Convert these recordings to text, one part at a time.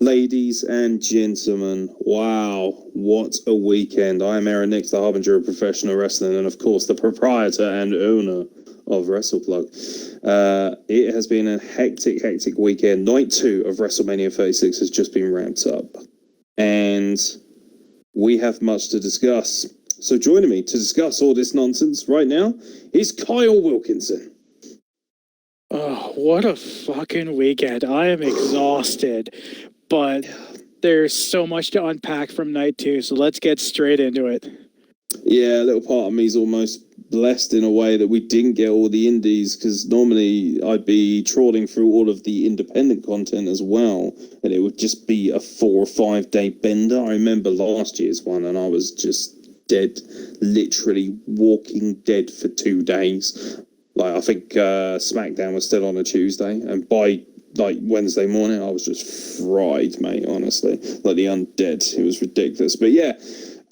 Ladies and gentlemen, wow, what a weekend. I am Aeron, the harbinger of professional wrestling, and of course the proprietor and owner of Wrestle Plug. It has been a hectic weekend. Night 2 of Wrestlemania 36 has just been wrapped up, and we have much to discuss. So joining me to discuss all this nonsense right now is Kyle Wilkinson. Oh, what a fucking weekend. I am exhausted, but there's so much to unpack from night 2, so let's get straight into it. Yeah, a little part of me is almost blessed in a way that we didn't get all the indies, because normally I'd be trawling through all of the independent content as well, and it would just be a 4 or 5 day bender. I remember last year's one, and I was just dead, literally walking dead for 2 days. Like, I think SmackDown was still on a Tuesday, and by like Wednesday morning, I was just fried, mate, honestly. Like the undead. It was ridiculous. But yeah,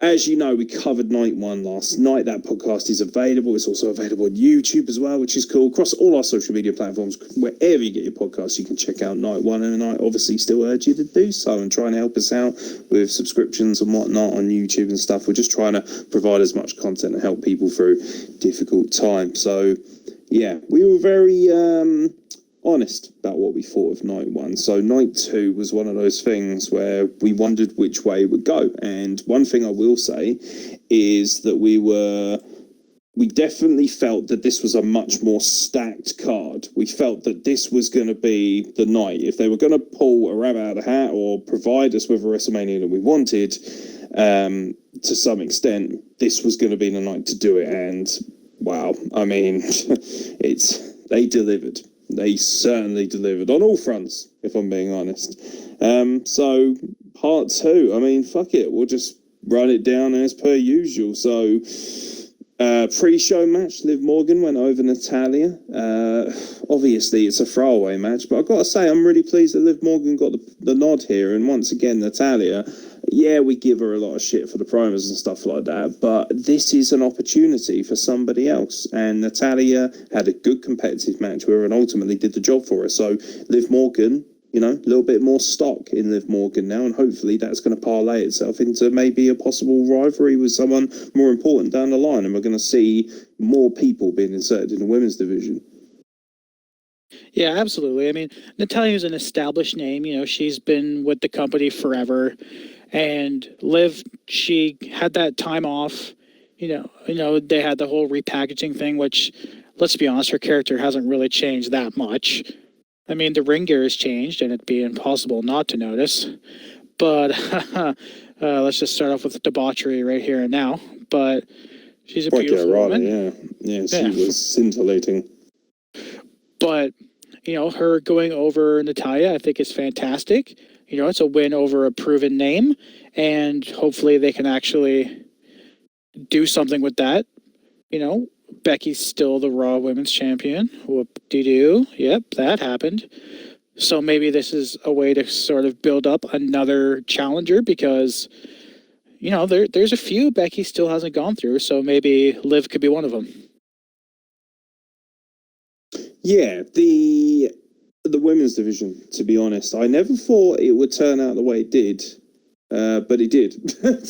as you know, we covered night 1 last night. That podcast is available. It's also available on YouTube as well, which is cool. Across all our social media platforms, wherever you get your podcasts, you can check out night 1. And I obviously still urge you to do so and try and help us out with subscriptions and whatnot on YouTube and stuff. We're just trying to provide as much content and help people through difficult times. So yeah, we were very honest about what we thought of night 1. So night 2 was one of those things where we wondered which way it would go. And one thing I will say is that we definitely felt that this was a much more stacked card. We felt that this was going to be the night. If they were going to pull a rabbit out of the hat or provide us with a WrestleMania that we wanted, to some extent, this was going to be the night to do it. And wow, I mean, they delivered. They certainly delivered on all fronts, if I'm being honest. So part 2, I mean, fuck it, we'll just run it down as per usual. So pre-show match, Liv Morgan went over Natalya. Obviously, it's a throwaway match, but I've got to say, I'm really pleased that Liv Morgan got the nod here. And once again, Natalya, yeah, we give her a lot of shit for the promos and stuff like that, but this is an opportunity for somebody else. And Natalya had a good competitive match with her and ultimately did the job for her. So Liv Morgan, you know, a little bit more stock in Liv Morgan now, and hopefully that's going to parlay itself into maybe a possible rivalry with someone more important down the line, and we're going to see more people being inserted in the women's division. Yeah, absolutely. I mean, Natalya's an established name. You know, she's been with the company forever. And Liv, she had that time off. You know, they had the whole repackaging thing, which, let's be honest, her character hasn't really changed that much. I mean, the ring gear has changed, and it'd be impossible not to notice. But let's just start off with debauchery right here and now. But she's a beautiful woman. Yeah, she was scintillating. But, you know, her going over Natalya, I think, is fantastic. You know, it's a win over a proven name, and hopefully they can actually do something with that. You know, Becky's still the Raw Women's Champion. Whoop-de-doo. Yep, that happened. So maybe this is a way to sort of build up another challenger, because, you know, there's a few Becky still hasn't gone through, so maybe Liv could be one of them. Yeah, the women's division, to be honest, I never thought it would turn out the way it did, but it did.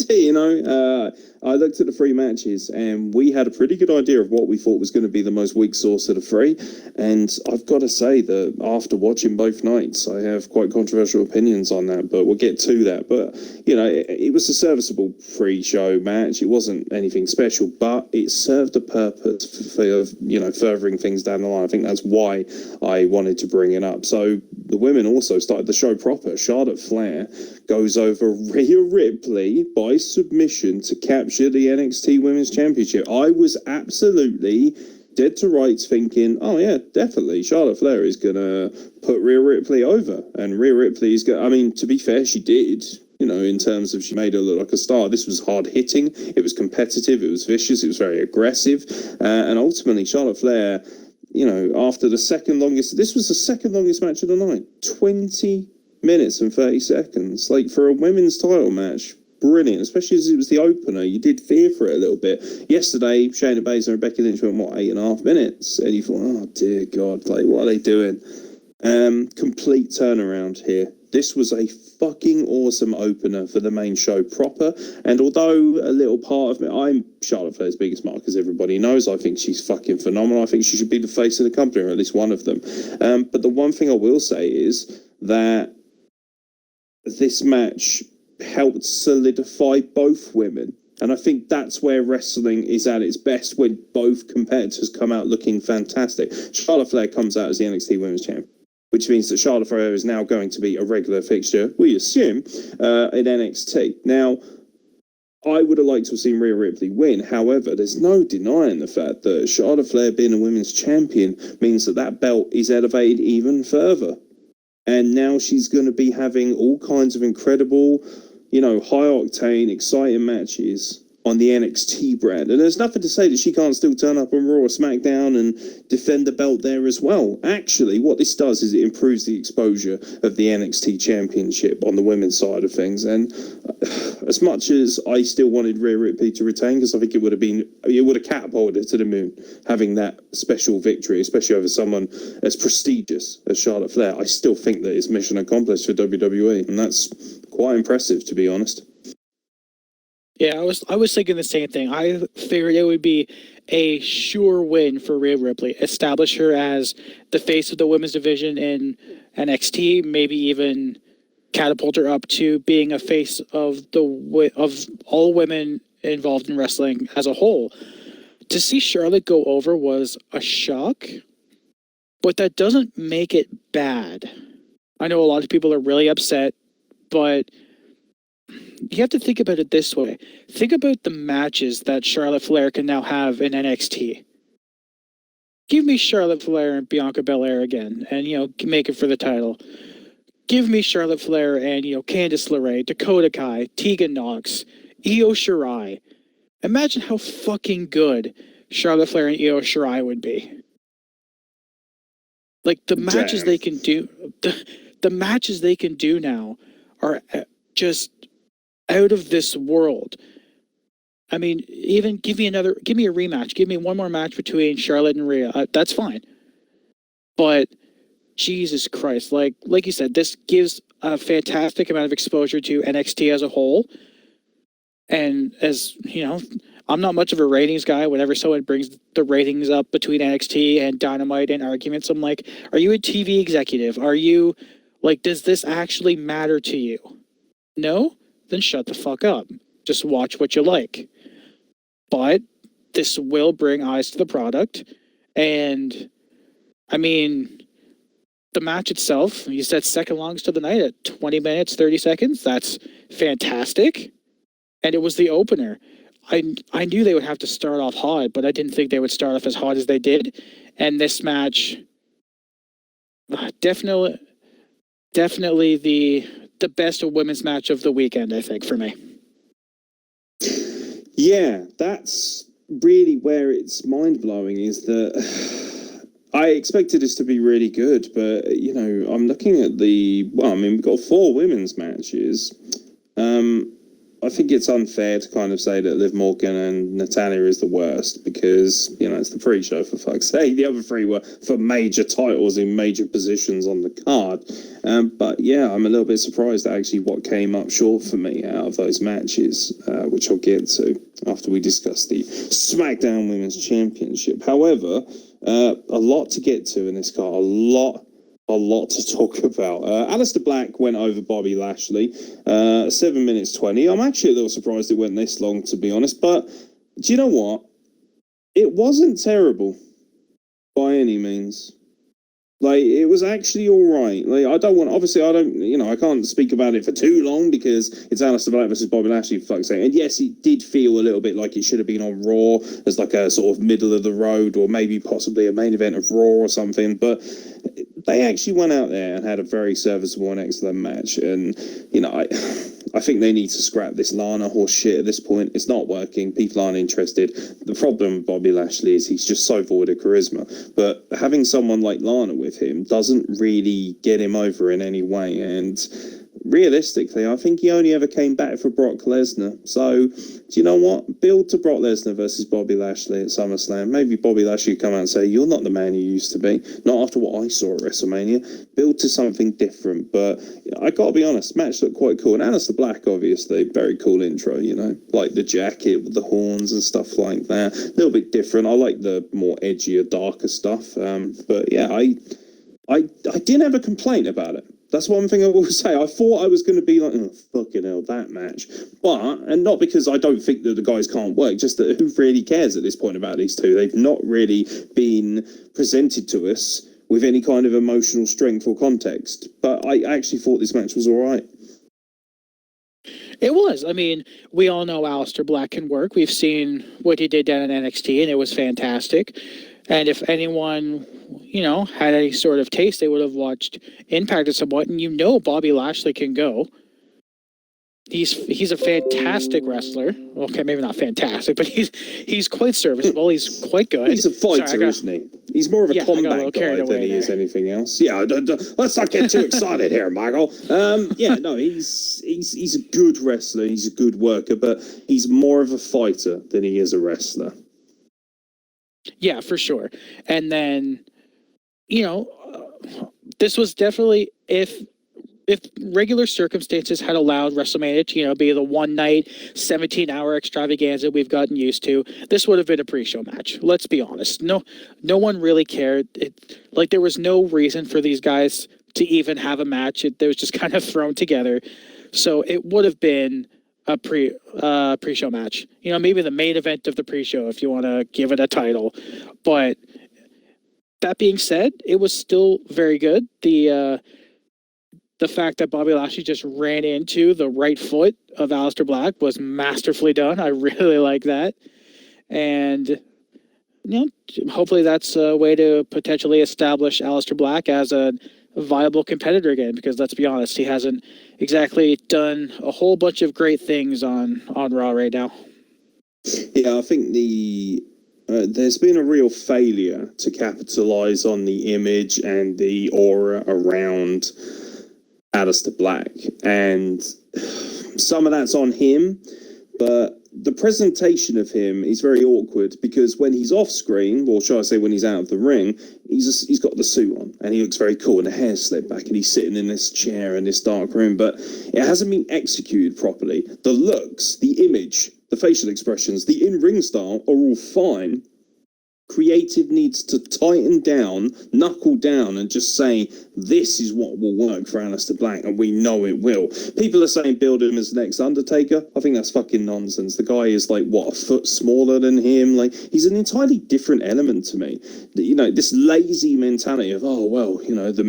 You know, I looked at the 3 matches, and we had a pretty good idea of what we thought was going to be the most weak sauce of the 3. And I've got to say that after watching both nights, I have quite controversial opinions on that, but we'll get to that. But, you know, it was a serviceable pre-show match. It wasn't anything special, but it served a purpose for, you know, furthering things down the line. I think that's why I wanted to bring it up. So the women also started the show proper. Charlotte Flair goes over Rhea Ripley by submission to capture the NXT Women's Championship. I was absolutely dead to rights thinking, oh yeah, definitely, Charlotte Flair is going to put Rhea Ripley over. And Rhea Ripley is going to, I mean, to be fair, she did, you know, in terms of she made her look like a star. This was hard hitting, it was competitive, it was vicious, it was very aggressive. And ultimately, Charlotte Flair, you know, after the second longest, this was the second longest match of the night, 20 minutes and 30 seconds. Like, for a women's title match, brilliant, especially as it was the opener. You did fear for it a little bit. Yesterday, Shayna Baszler and Becky Lynch went, 8.5 minutes? And you thought, oh dear God, like, what are they doing? Complete turnaround here. this was a fucking awesome opener for the main show proper. And although a little part of me, I'm Charlotte Flair's biggest mark, as everybody knows. I think she's fucking phenomenal. I think she should be the face of the company, or at least one of them. But the one thing I will say is that this match helped solidify both women. And I think that's where wrestling is at its best, when both competitors come out looking fantastic. Charlotte Flair comes out as the NXT Women's Champion, which means that Charlotte Flair is now going to be a regular fixture, we assume, in NXT. Now, I would have liked to have seen Rhea Ripley win. However, there's no denying the fact that Charlotte Flair being a women's champion means that that belt is elevated even further. And now she's going to be having all kinds of incredible, high-octane, exciting matches on the NXT brand. And there's nothing to say that she can't still turn up on Raw or SmackDown and defend the belt there as well. Actually, what this does is it improves the exposure of the NXT Championship on the women's side of things. And as much as I still wanted Rhea Ripley to retain, because I think it would have catapulted her to the moon, having that special victory, especially over someone as prestigious as Charlotte Flair, I still think that it's mission accomplished for WWE. And that's quite impressive, to be honest. Yeah, I was thinking the same thing. I figured it would be a sure win for Rhea Ripley. Establish her as the face of the women's division in NXT, maybe even catapult her up to being a face of all women involved in wrestling as a whole. To see Charlotte go over was a shock, but that doesn't make it bad. I know a lot of people are really upset, but you have to think about it this way. Think about the matches that Charlotte Flair can now have in NXT. Give me Charlotte Flair and Bianca Belair again, and make it for the title. Give me Charlotte Flair and Candice LeRae, Dakota Kai, Tegan Nox, Io Shirai. Imagine how fucking good Charlotte Flair and Io Shirai would be. Like the matches they can do, the matches they can do now are just out of this world. I mean, even give me a rematch. Give me one more match between Charlotte and Rhea. That's fine. But Jesus Christ, like you said, this gives a fantastic amount of exposure to NXT as a whole. And as I'm not much of a ratings guy. Whenever someone brings the ratings up between NXT and Dynamite and arguments, I'm like, are you a TV executive? Are you does this actually matter to you? No? Then shut the fuck up. Just watch what you like. But this will bring eyes to the product. And, I mean, the match itself, you said second longest of the night at 20 minutes, 30 seconds. That's fantastic. And it was the opener. I knew they would have to start off hot, but I didn't think they would start off as hot as they did. And this match, definitely the best women's match of the weekend, I think, for me. Yeah, that's really where it's mind-blowing, is that I expected this to be really good, but, I'm looking at we've got 4 women's matches. I think it's unfair to kind of say that Liv Morgan and Natalya is the worst, because, it's the pre-show, for fuck's sake. The other 3 were for major titles in major positions on the card. But yeah, I'm a little bit surprised at actually what came up short for me out of those matches, which I'll get to after we discuss the SmackDown Women's Championship. However, a lot to get to in this card, a lot to talk about. Aleister Black went over Bobby Lashley, 7 minutes 20. I'm actually a little surprised it went this long, to be honest, but do you know what? It wasn't terrible by any means. It was actually all right. I can't speak about it for too long because it's Aleister Black versus Bobby Lashley, for fuck's sake. And yes, it did feel a little bit like it should have been on Raw as a sort of middle of the road, or maybe possibly a main event of Raw or something. But they actually went out there and had a very serviceable and excellent match. And, I think they need to scrap this Lana horse shit at this point. It's not working. People aren't interested. The problem with Bobby Lashley is he's just so void of charisma. But having someone like Lana with him doesn't really get him over in any way. And realistically, I think he only ever came back for Brock Lesnar. So, do you know what? Build to Brock Lesnar versus Bobby Lashley at SummerSlam. Maybe Bobby Lashley come out and say, you're not the man you used to be. Not after what I saw at WrestleMania. Build to something different. But I got to be honest, match looked quite cool. And Aleister Black, obviously, very cool intro, you know. Like the jacket with the horns and stuff like that. A little bit different. I like the more edgier, darker stuff. But yeah, I didn't have a complaint about it. That's one thing I will say. I thought I was going to be like, oh, fucking hell, that match. And not because I don't think that the guys can't work, just that who really cares at this point about these two? They've not really been presented to us with any kind of emotional strength or context. But I actually thought this match was all right. It was. I mean, we all know Aleister Black can work. We've seen what he did down in NXT, and it was fantastic. And if anyone, you know, had any sort of taste, they would have watched Impact at some point. And you know Bobby Lashley can go. He's a fantastic wrestler. Okay, maybe not fantastic, but he's quite serviceable. He's quite good. He's a fighter, isn't he? He's more of a combat guy than he is anything else. Yeah, let's not get too excited here, Michael. Yeah, no, he's a good wrestler. He's a good worker, but he's more of a fighter than he is a wrestler. Yeah, for sure. And then, you know, this was definitely, if regular circumstances had allowed WrestleMania to, you know, be the one night, 17-hour extravaganza we've gotten used to, this would have been a pre-show match. Let's be honest. No one really cared. Like, there was no reason for these guys to even have a match. It was just kind of thrown together. So it would have been a pre-show match. You know, maybe the main event of the pre-show, if you want to give it a title. But that being said, it was still very good. The fact that Bobby Lashley just ran into the right foot of Aleister Black was masterfully done. I really like that. And, you know, hopefully that's a way to potentially establish Aleister Black as a viable competitor again, because let's be honest, he hasn't exactly done a whole bunch of great things on Raw right now. Yeah, I think there's been a real failure to capitalize on the image and the aura around Aleister Black, and some of that's on him, but the presentation of him is very awkward because when he's off screen, or shall I say when he's out of the ring, he's got the suit on and he looks very cool and the hair's slicked back and he's sitting in this chair in this dark room, but it hasn't been executed properly. The looks, the image, the facial expressions, the in-ring style are all fine. Creative needs to tighten down, knuckle down, and just say, this is what will work for Aleister Black, and we know it will. People are saying build him as the next Undertaker. I think that's fucking nonsense. The guy is like, what, a foot smaller than him? Like, he's an entirely different element to me. You know, this lazy mentality of, oh, well, you know, the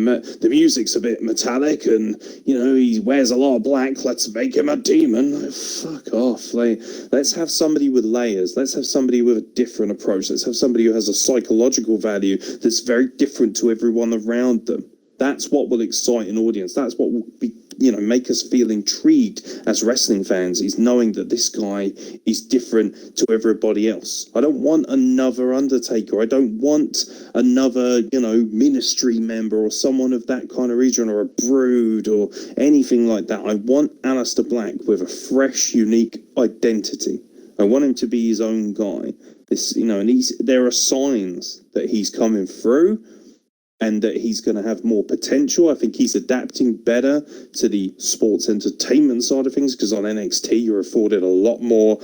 music's a bit metallic, and, you know, he wears a lot of black, let's make him a demon. Like, fuck off. Like, let's have somebody with layers. Let's have somebody with a different approach. Let's have somebody who has a psychological value that's very different to everyone around them. That's what will excite an audience. That's what will be, you know, make us feel intrigued as wrestling fans, is knowing that this guy is different to everybody else. I don't want another Undertaker. I don't want another, you know, Ministry member or someone of that kind of region, or a Brood or anything like that. I want Aleister Black with a fresh, unique identity. I want him to be his own guy. This, you know, and there are signs that he's coming through and that he's going to have more potential. I think he's adapting better to the sports entertainment side of things, because on NXT you're afforded a lot more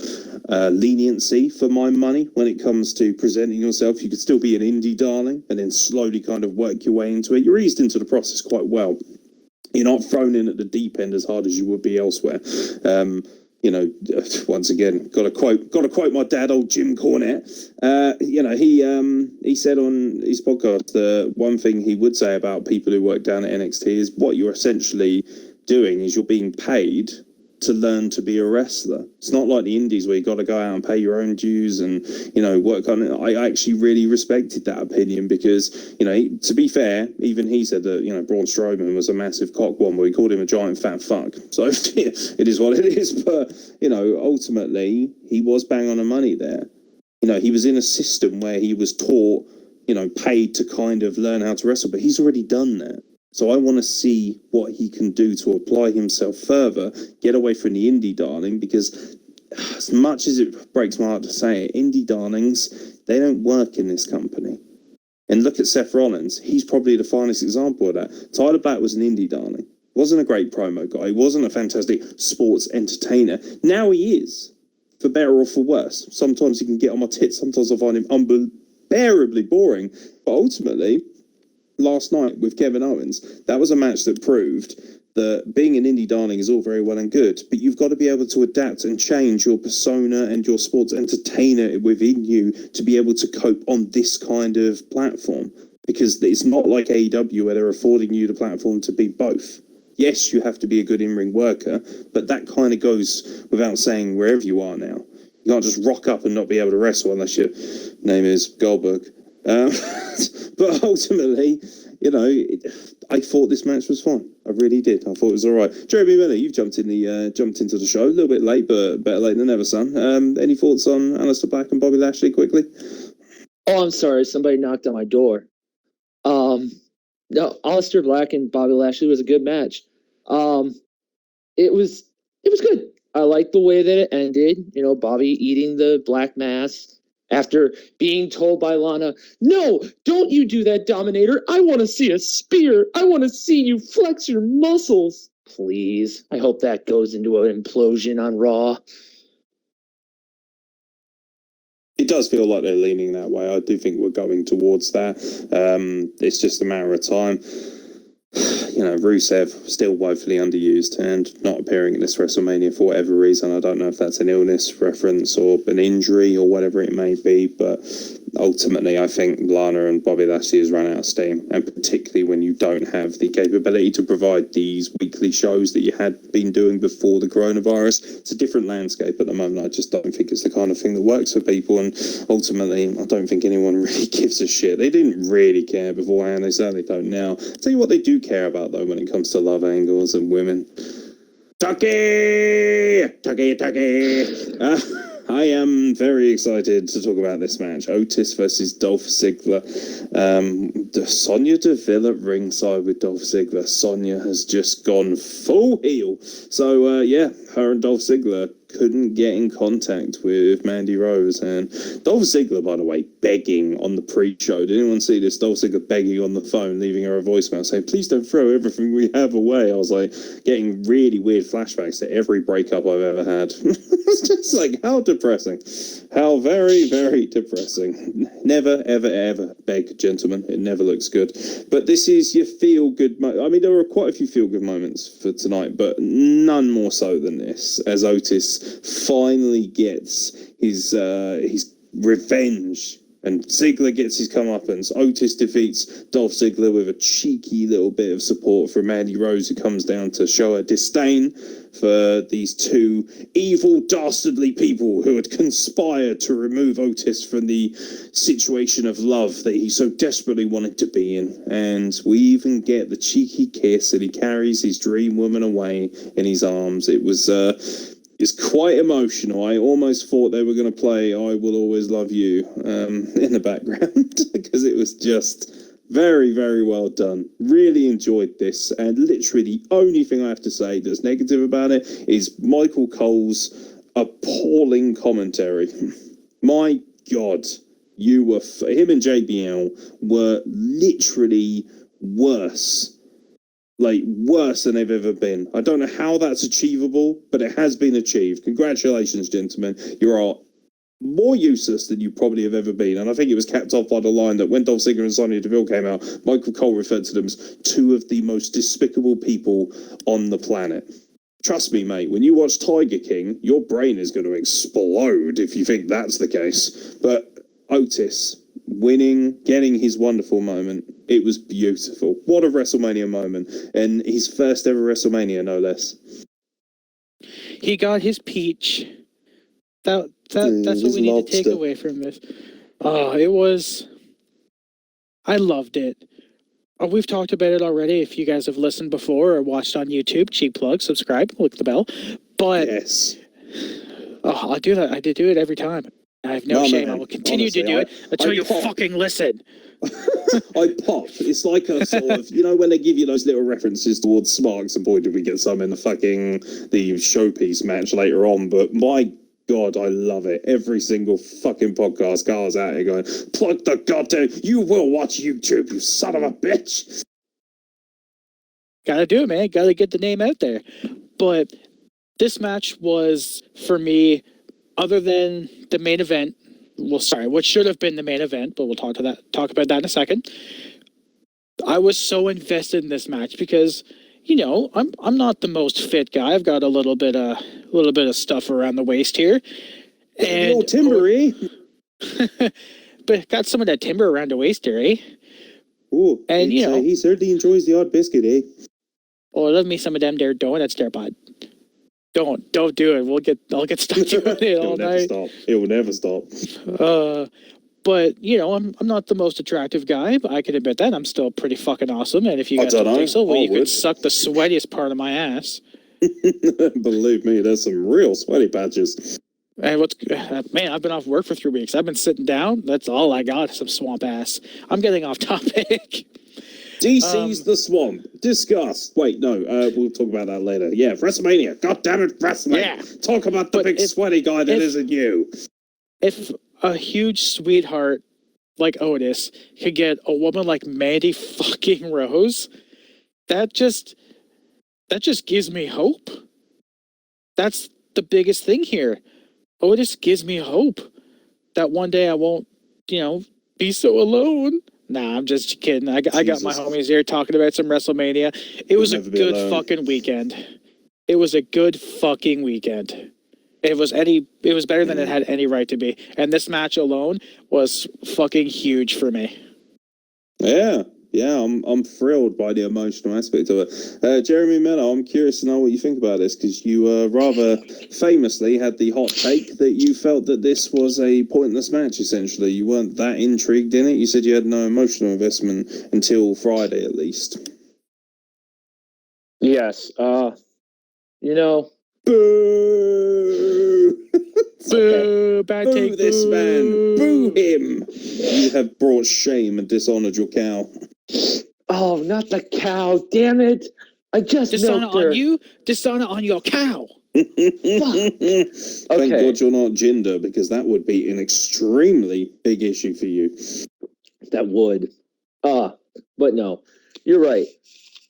leniency for my money when it comes to presenting yourself. You could still be an indie darling and then slowly kind of work your way into it. You're eased into the process quite well. You're not thrown in at the deep end as hard as you would be elsewhere. You know, once again, got to quote my dad, old Jim Cornette. You know, he said on his podcast, the one thing he would say about people who work down at NXT is what you're essentially doing is you're being paid to learn to be a wrestler. It's not like the indies where you got to go out and pay your own dues and, you know, work on it. I actually really respected that opinion because, you know, to be fair, even he said that, you know, Braun Strowman was a massive cockwomble. He called him a giant fat fuck. So it is what it is. But, you know, ultimately he was bang on the money there. You know, he was in a system where he was taught, you know, paid to kind of learn how to wrestle, but he's already done that. So I want to see what he can do to apply himself further, get away from the indie darling, because as much as it breaks my heart to say it, indie darlings, they don't work in this company. And look at Seth Rollins. He's probably the finest example of that. Tyler Black was an indie darling. Wasn't a great promo guy. He wasn't a fantastic sports entertainer. Now he is, for better or for worse. Sometimes he can get on my tits. Sometimes I find him unbearably boring. But ultimately, last night with Kevin Owens, that was a match that proved that being an indie darling is all very well and good, but you've got to be able to adapt and change your persona and your sports entertainer within you to be able to cope on this kind of platform. Because it's not like AEW where they're affording you the platform to be both. Yes, you have to be a good in-ring worker, but that kind of goes without saying wherever you are now. You can't just rock up and not be able to wrestle unless your name is Goldberg. But ultimately, you know, I thought this match was fine. I really did. I thought it was all right. Jeremy Miller, you've jumped into the show a little bit late, but better late than never, son. Any thoughts on Aleister Black and Bobby Lashley quickly? Oh, I'm sorry. Somebody knocked on my door. No, Aleister Black and Bobby Lashley was a good match. It was good. I liked the way that it ended. You know, Bobby eating the black mass after being told by Lana, "No, don't you do that, Dominator. I want to see a spear. I want to see you flex your muscles." Please. I hope that goes into an implosion on Raw. It does feel like they're leaning that way. I do think we're going towards that. It's just a matter of time. You know, Rusev still woefully underused and not appearing at this WrestleMania for whatever reason. I don't know if that's an illness reference or an injury or whatever it may be, but ultimately I think Lana and Bobby Lashley has run out of steam, and particularly when you don't have the capability to provide these weekly shows that you had been doing before the coronavirus. It's a different landscape at the moment. I just don't think it's the kind of thing that works for people, and ultimately I don't think anyone really gives a shit. They didn't really care beforehand. They certainly don't now. I'll tell you what they do care about though when it comes to love angles and women. Tucky! I am very excited to talk about this match. Otis versus Dolph Ziggler. Sonya Deville at ringside with Dolph Ziggler. Sonya has just gone full heel. So, yeah, her and Dolph Ziggler couldn't get in contact with Mandy Rose. And Dolph Ziggler, by the way, begging on the pre-show. Did anyone see this? Dolph Ziggler begging on the phone, leaving her a voicemail saying, "Please don't throw everything we have away." I was like, getting really weird flashbacks to every breakup I've ever had. It's just like, how depressing. How very, very depressing. Never, ever, ever beg, gentlemen. It never looks good. But this is your feel-good I mean, there were quite a few feel-good moments for tonight, but none more so than this, as Otis finally gets his revenge, and Ziggler gets his comeuppance. Otis defeats Dolph Ziggler with a cheeky little bit of support from Mandy Rose, who comes down to show her disdain for these two evil, dastardly people who had conspired to remove Otis from the situation of love that he so desperately wanted to be in. And we even get the cheeky kiss, and he carries his dream woman away in his arms. It was it's quite emotional. I almost thought they were going to play "I Will Always Love You" in the background, because it was just very, very well done. Really enjoyed this, and literally the only thing I have to say that's negative about it is Michael Cole's appalling commentary. My God, him and JBL were literally worse. Like, worse than they've ever been. I don't know how that's achievable, but it has been achieved. Congratulations, gentlemen. You are more useless than you probably have ever been. And I think it was capped off by the line that when Dolph Ziggler and Sonya Deville came out, Michael Cole referred to them as two of the most despicable people on the planet. Trust me, mate, when you watch Tiger King, your brain is going to explode if you think that's the case. But Otis winning, getting his wonderful moment, it was beautiful. What a WrestleMania moment. And his first ever WrestleMania, no less. He got his peach. That's what we need to take away from this. Oh, it was... I loved it. We've talked about it already. If you guys have listened before or watched on YouTube, cheap plug, subscribe, click the bell. But... Yes. Oh, I do that. I did do it every time. I have no shame. Man. I will continue to do it until you fucking listen. I pop. It's like a sort of, you know, when they give you those little references towards Sparks and boy, did we get some in the showpiece match later on. But my God, I love it. Every single fucking podcast, Carl's out here going, plug the goddamn, you will watch YouTube, you son of a bitch. Gotta do it, man. Gotta get the name out there. But this match was, for me, other than the main event, what should have been the main event, but we'll talk about that in a second. I was so invested in this match because, you know, I'm not the most fit guy. I've got a little bit of stuff around the waist here, and old timber, eh? but got some of that timber around the waist here, eh? Oh, and you know, he certainly enjoys the odd biscuit, eh? Oh, love me some of them there donuts there, bud. Don't do it. I'll get stuck doing it all night. It will never stop. But you know, I'm not the most attractive guy, but I can admit that I'm still pretty fucking awesome. And if you guys don't think so, well, you could suck the sweatiest part of my ass. Believe me, there's some real sweaty patches. And man, I've been off work for 3 weeks. I've been sitting down. That's all I got. Some swamp ass. I'm getting off topic. DC's the Swamp. Discuss. Wait, no. We'll talk about that later. Yeah, Wrestlemania. God damn it, Wrestlemania. Yeah. Talk about the big sweaty guy that isn't you. If a huge sweetheart like Otis could get a woman like Mandy fucking Rose, that just gives me hope. That's the biggest thing here. Otis gives me hope that one day I won't, you know, be so alone. Nah, I'm just kidding. I got my homies here talking about some Wrestlemania. It was a good fucking weekend. It was a good fucking weekend. It was better than it had any right to be. And this match alone was fucking huge for me. Yeah, I'm thrilled by the emotional aspect of it. Jeremy Miller, I'm curious to know what you think about this, because you rather famously had the hot take that you felt that this was a pointless match, essentially. You weren't that intrigued in it. You said you had no emotional investment until Friday, at least. Yes. You know... Boo! Boo! Bad take. Boo this man! Boo him! You have brought shame and dishonored your cow. Oh, not the cow! Damn it! I just dishonor milked her. On you. Dishonor on your cow. Thank God you're not gender, because that would be an extremely big issue for you. That would. But no, you're right.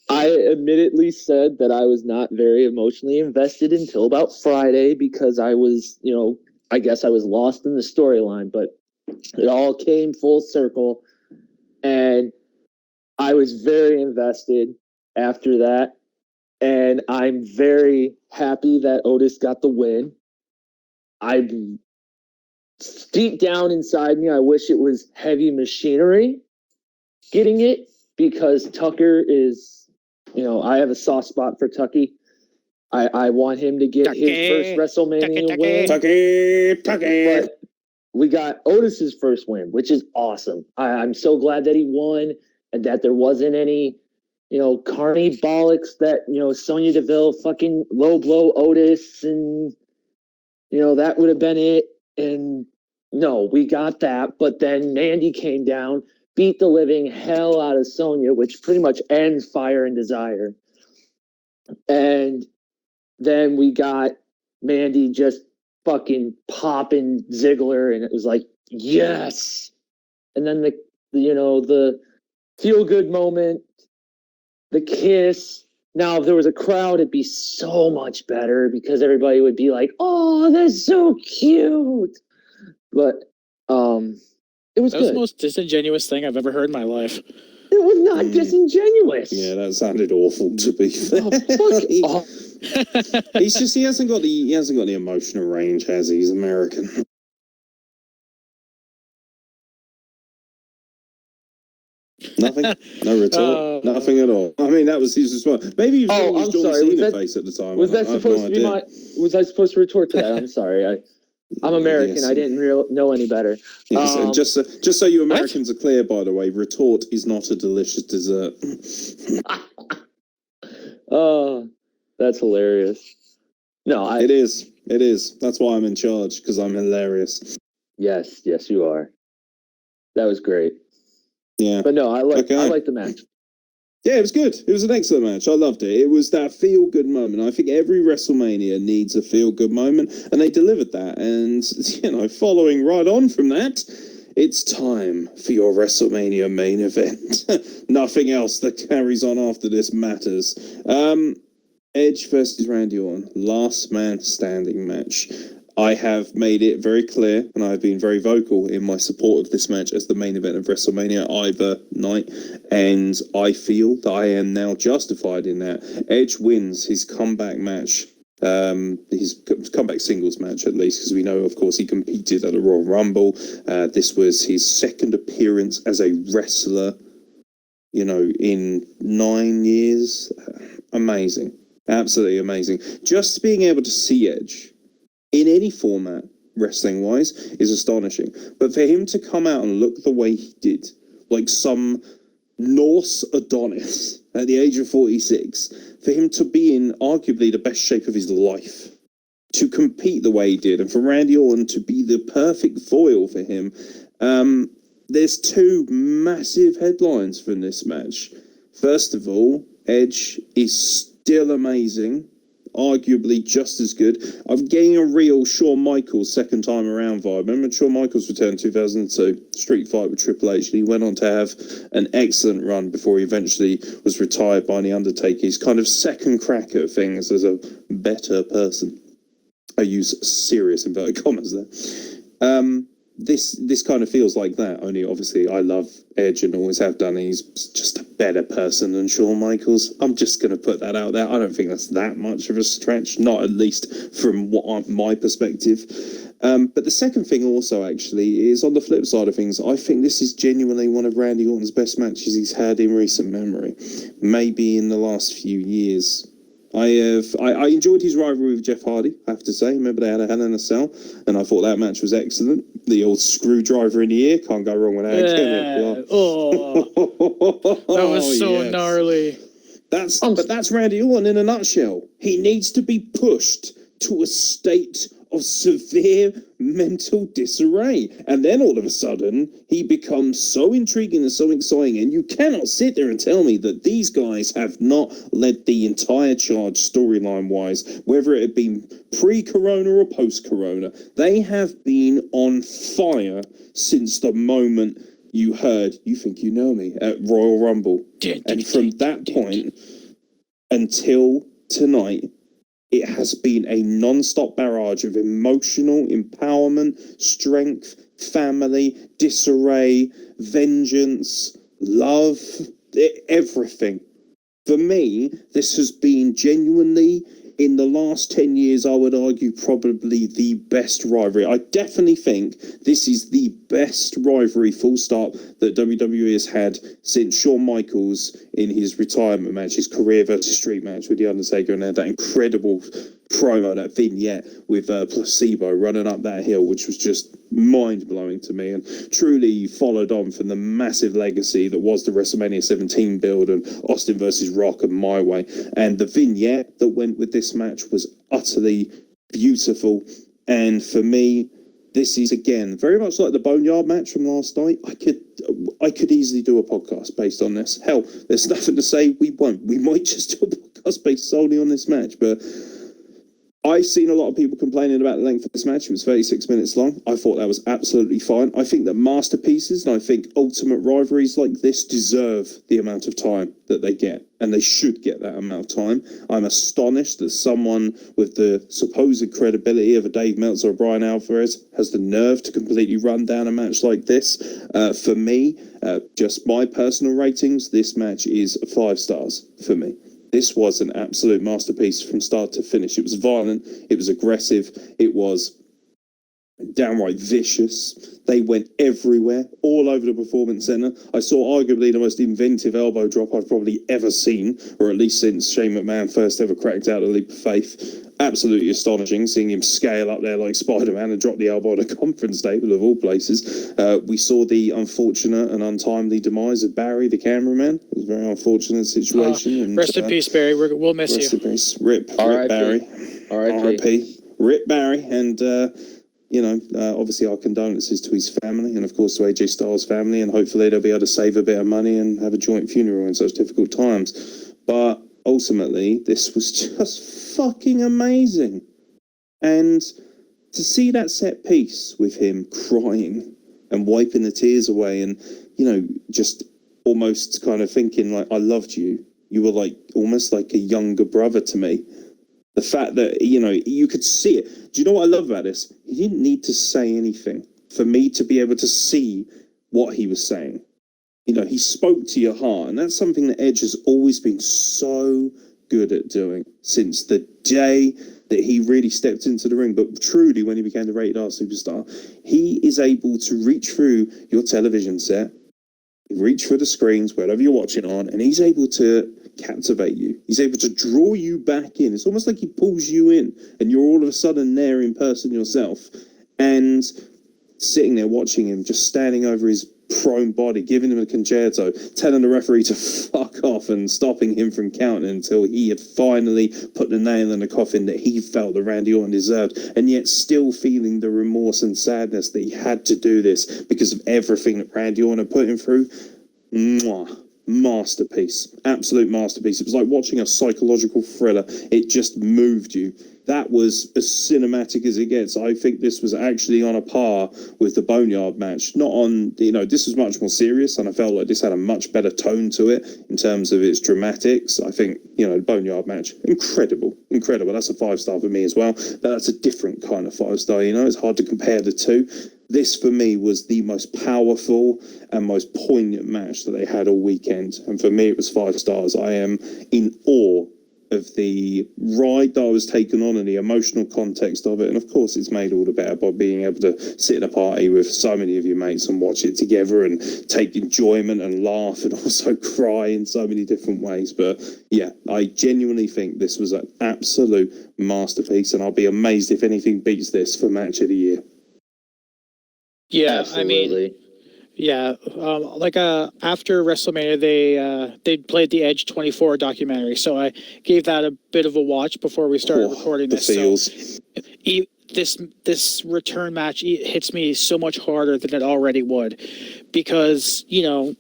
I admittedly said that I was not very emotionally invested until about Friday because I was, you know, I guess I was lost in the storyline, but it all came full circle and I was very invested after that. And I'm very happy that Otis got the win. Deep down inside me, I wish it was Heavy Machinery getting it because Tucker is, you know, I have a soft spot for Tucky. I want him to get his first WrestleMania win. Tucky. But we got Otis's first win, which is awesome. I'm so glad that he won and that there wasn't any, you know, carny bollocks that, you know, Sonya Deville fucking low blow Otis and, you know, that would have been it. And no, we got that. But then Mandy came down, beat the living hell out of Sonya, which pretty much ends Fire and Desire. And then we got Mandy just fucking popping Ziggler, and it was like, yes. And then the feel good moment, the kiss. Now, if there was a crowd, it'd be so much better because everybody would be like, oh, that's so cute. But it was good. That was the most disingenuous thing I've ever heard in my life. It was not disingenuous. Yeah, that sounded awful, to be fair. Oh, he hasn't got the emotional range, has he? He's American. Nothing? No retort? Nothing at all. I mean, that was his response. Maybe you thought he was John Cena face at the time. Was that supposed to be was I supposed to retort to that? I'm sorry. I'm American. Yes. I didn't know any better. Yes, just so you Americans are clear, by the way, retort is not a delicious dessert. Oh, that's hilarious. No, it is. It is. That's why I'm in charge, because I'm hilarious. Yes, you are. That was great. Yeah. But no, I like the match. Yeah, it was good. It was an excellent match. I loved it. It was that feel-good moment. I think every WrestleMania needs a feel-good moment, and they delivered that. And, following right on from that, it's time for your WrestleMania main event. Nothing else that carries on after this matters. Edge versus Randy Orton, last man standing match. I have made it very clear, and I've been very vocal in my support of this match as the main event of WrestleMania either night, and I feel that I am now justified in that. Edge wins his comeback match, his comeback singles match at least, because we know, of course, he competed at the Royal Rumble. This was his second appearance as a wrestler, in 9 years. Amazing. Absolutely amazing. Just being able to see Edge in any format, wrestling-wise, is astonishing. But for him to come out and look the way he did, like some Norse Adonis at the age of 46, for him to be in arguably the best shape of his life, to compete the way he did, and for Randy Orton to be the perfect foil for him, there's two massive headlines from this match. First of all, Edge is still amazing, arguably just as good. I'm getting a real Shawn Michaels second time around vibe. Remember Shawn Michaels returned in 2002, street fight with Triple H, and he went on to have an excellent run before he eventually was retired by The Undertaker. His kind of second crack at things as a better person. I use serious inverted commas there. This kind of feels like that, only obviously I love Edge and always have done. He's just a better person than Shawn Michaels. I'm just going to put that out there. I don't think that's that much of a stretch, not at least from my perspective. But the second thing also actually is on the flip side of things, I think this is genuinely one of Randy Orton's best matches he's had in recent memory, maybe in the last few years. I enjoyed his rivalry with Jeff Hardy, I have to say. Remember they had a Hell in a Cell, and I thought that match was excellent. The old screwdriver in the ear, can't go wrong with that. That was so gnarly. But that's Randy Orton in a nutshell. He needs to be pushed to a state of severe mental disarray, and then all of a sudden he becomes so intriguing and so exciting, and you cannot sit there and tell me that these guys have not led the entire charge storyline wise, whether it had been pre-corona or post-corona. They have been on fire since the moment you heard "You Think You Know Me" at Royal Rumble, and from that point until tonight, it has been a non-stop barrage of emotional empowerment, strength, family, disarray, vengeance, love, everything. For me, this has been genuinely, in the last 10 years, I would argue probably the best rivalry. I definitely think this is the best rivalry, full stop, that WWE has had since Shawn Michaels in his retirement match, his career versus street match with The Undertaker, and had that incredible promo, that vignette with Placebo running up that hill, which was just mind-blowing to me, and truly followed on from the massive legacy that was the WrestleMania 17 build and Austin versus Rock and My Way. And the vignette that went with this match was utterly beautiful. And for me, this is, again, very much like the Boneyard match from last night. I could easily do a podcast based on this. Hell, there's nothing to say we won't. We might just do a podcast based solely on this match, but I've seen a lot of people complaining about the length of this match. It was 36 minutes long. I thought that was absolutely fine. I think that masterpieces and I think ultimate rivalries like this deserve the amount of time that they get, and they should get that amount of time. I'm astonished that someone with the supposed credibility of a Dave Meltzer or Brian Alvarez has the nerve to completely run down a match like this. For me, just my personal ratings, this match is 5 stars for me. This was an absolute masterpiece from start to finish. It was violent, it was aggressive, it was downright vicious. They went everywhere, all over the Performance Center. I saw arguably the most inventive elbow drop I've probably ever seen, or at least since Shane McMahon first ever cracked out a leap of faith. Absolutely astonishing, seeing him scale up there like Spider-Man and drop the elbow on a conference table of all places. We saw the unfortunate and untimely demise of Barry, the cameraman. It was a very unfortunate situation. And, rest in peace, Barry. We'll miss you. Rest in peace. Rip Barry. R.I.P. Rip Barry. And obviously our condolences to his family and, of course, to AJ Styles' family, and hopefully they'll be able to save a bit of money and have a joint funeral in such difficult times. But ultimately, this was just fucking amazing. And to see that set piece with him crying and wiping the tears away and, just almost kind of thinking like, I loved you. You were like almost like a younger brother to me. The fact that, you could see it. Do you know what I love about this? He didn't need to say anything for me to be able to see what he was saying. He spoke to your heart, and that's something that Edge has always been so good at doing since the day that he really stepped into the ring. But truly, when he became the Rated R Superstar, he is able to reach through your television set, reach through the screens, wherever you're watching on, and he's able to captivate you. He's able to draw you back in. It's almost like he pulls you in, and you're all of a sudden there in person yourself. And sitting there watching him, just standing over his prone body, giving him a concerto, telling the referee to fuck off and stopping him from counting until he had finally put the nail in the coffin that he felt that Randy Orton deserved, and yet still feeling the remorse and sadness that he had to do this because of everything that Randy Orton had put him through. Mwah. Masterpiece. Absolute masterpiece. It was like watching a psychological thriller. It just moved you. That was as cinematic as it gets. I think this was actually on a par with the Boneyard match. Not on, this was much more serious, and I felt like this had a much better tone to it in terms of its dramatics. I think, the Boneyard match, incredible. That's a 5-star for me as well, but that's a different kind of 5-star, it's hard to compare the two. This, for me, was the most powerful and most poignant match that they had all weekend, and for me, it was 5 stars. I am in awe of the ride that I was taken on and the emotional context of it. And of course, it's made all the better by being able to sit in a party with so many of your mates and watch it together and take enjoyment and laugh and also cry in so many different ways. But yeah, I genuinely think this was an absolute masterpiece, and I'll be amazed if anything beats this for match of the year. Yeah, absolutely. After WrestleMania, they played the Edge 24 documentary, so I gave that a bit of a watch before we started recording this. Feels. So this return match hits me so much harder than it already would, because I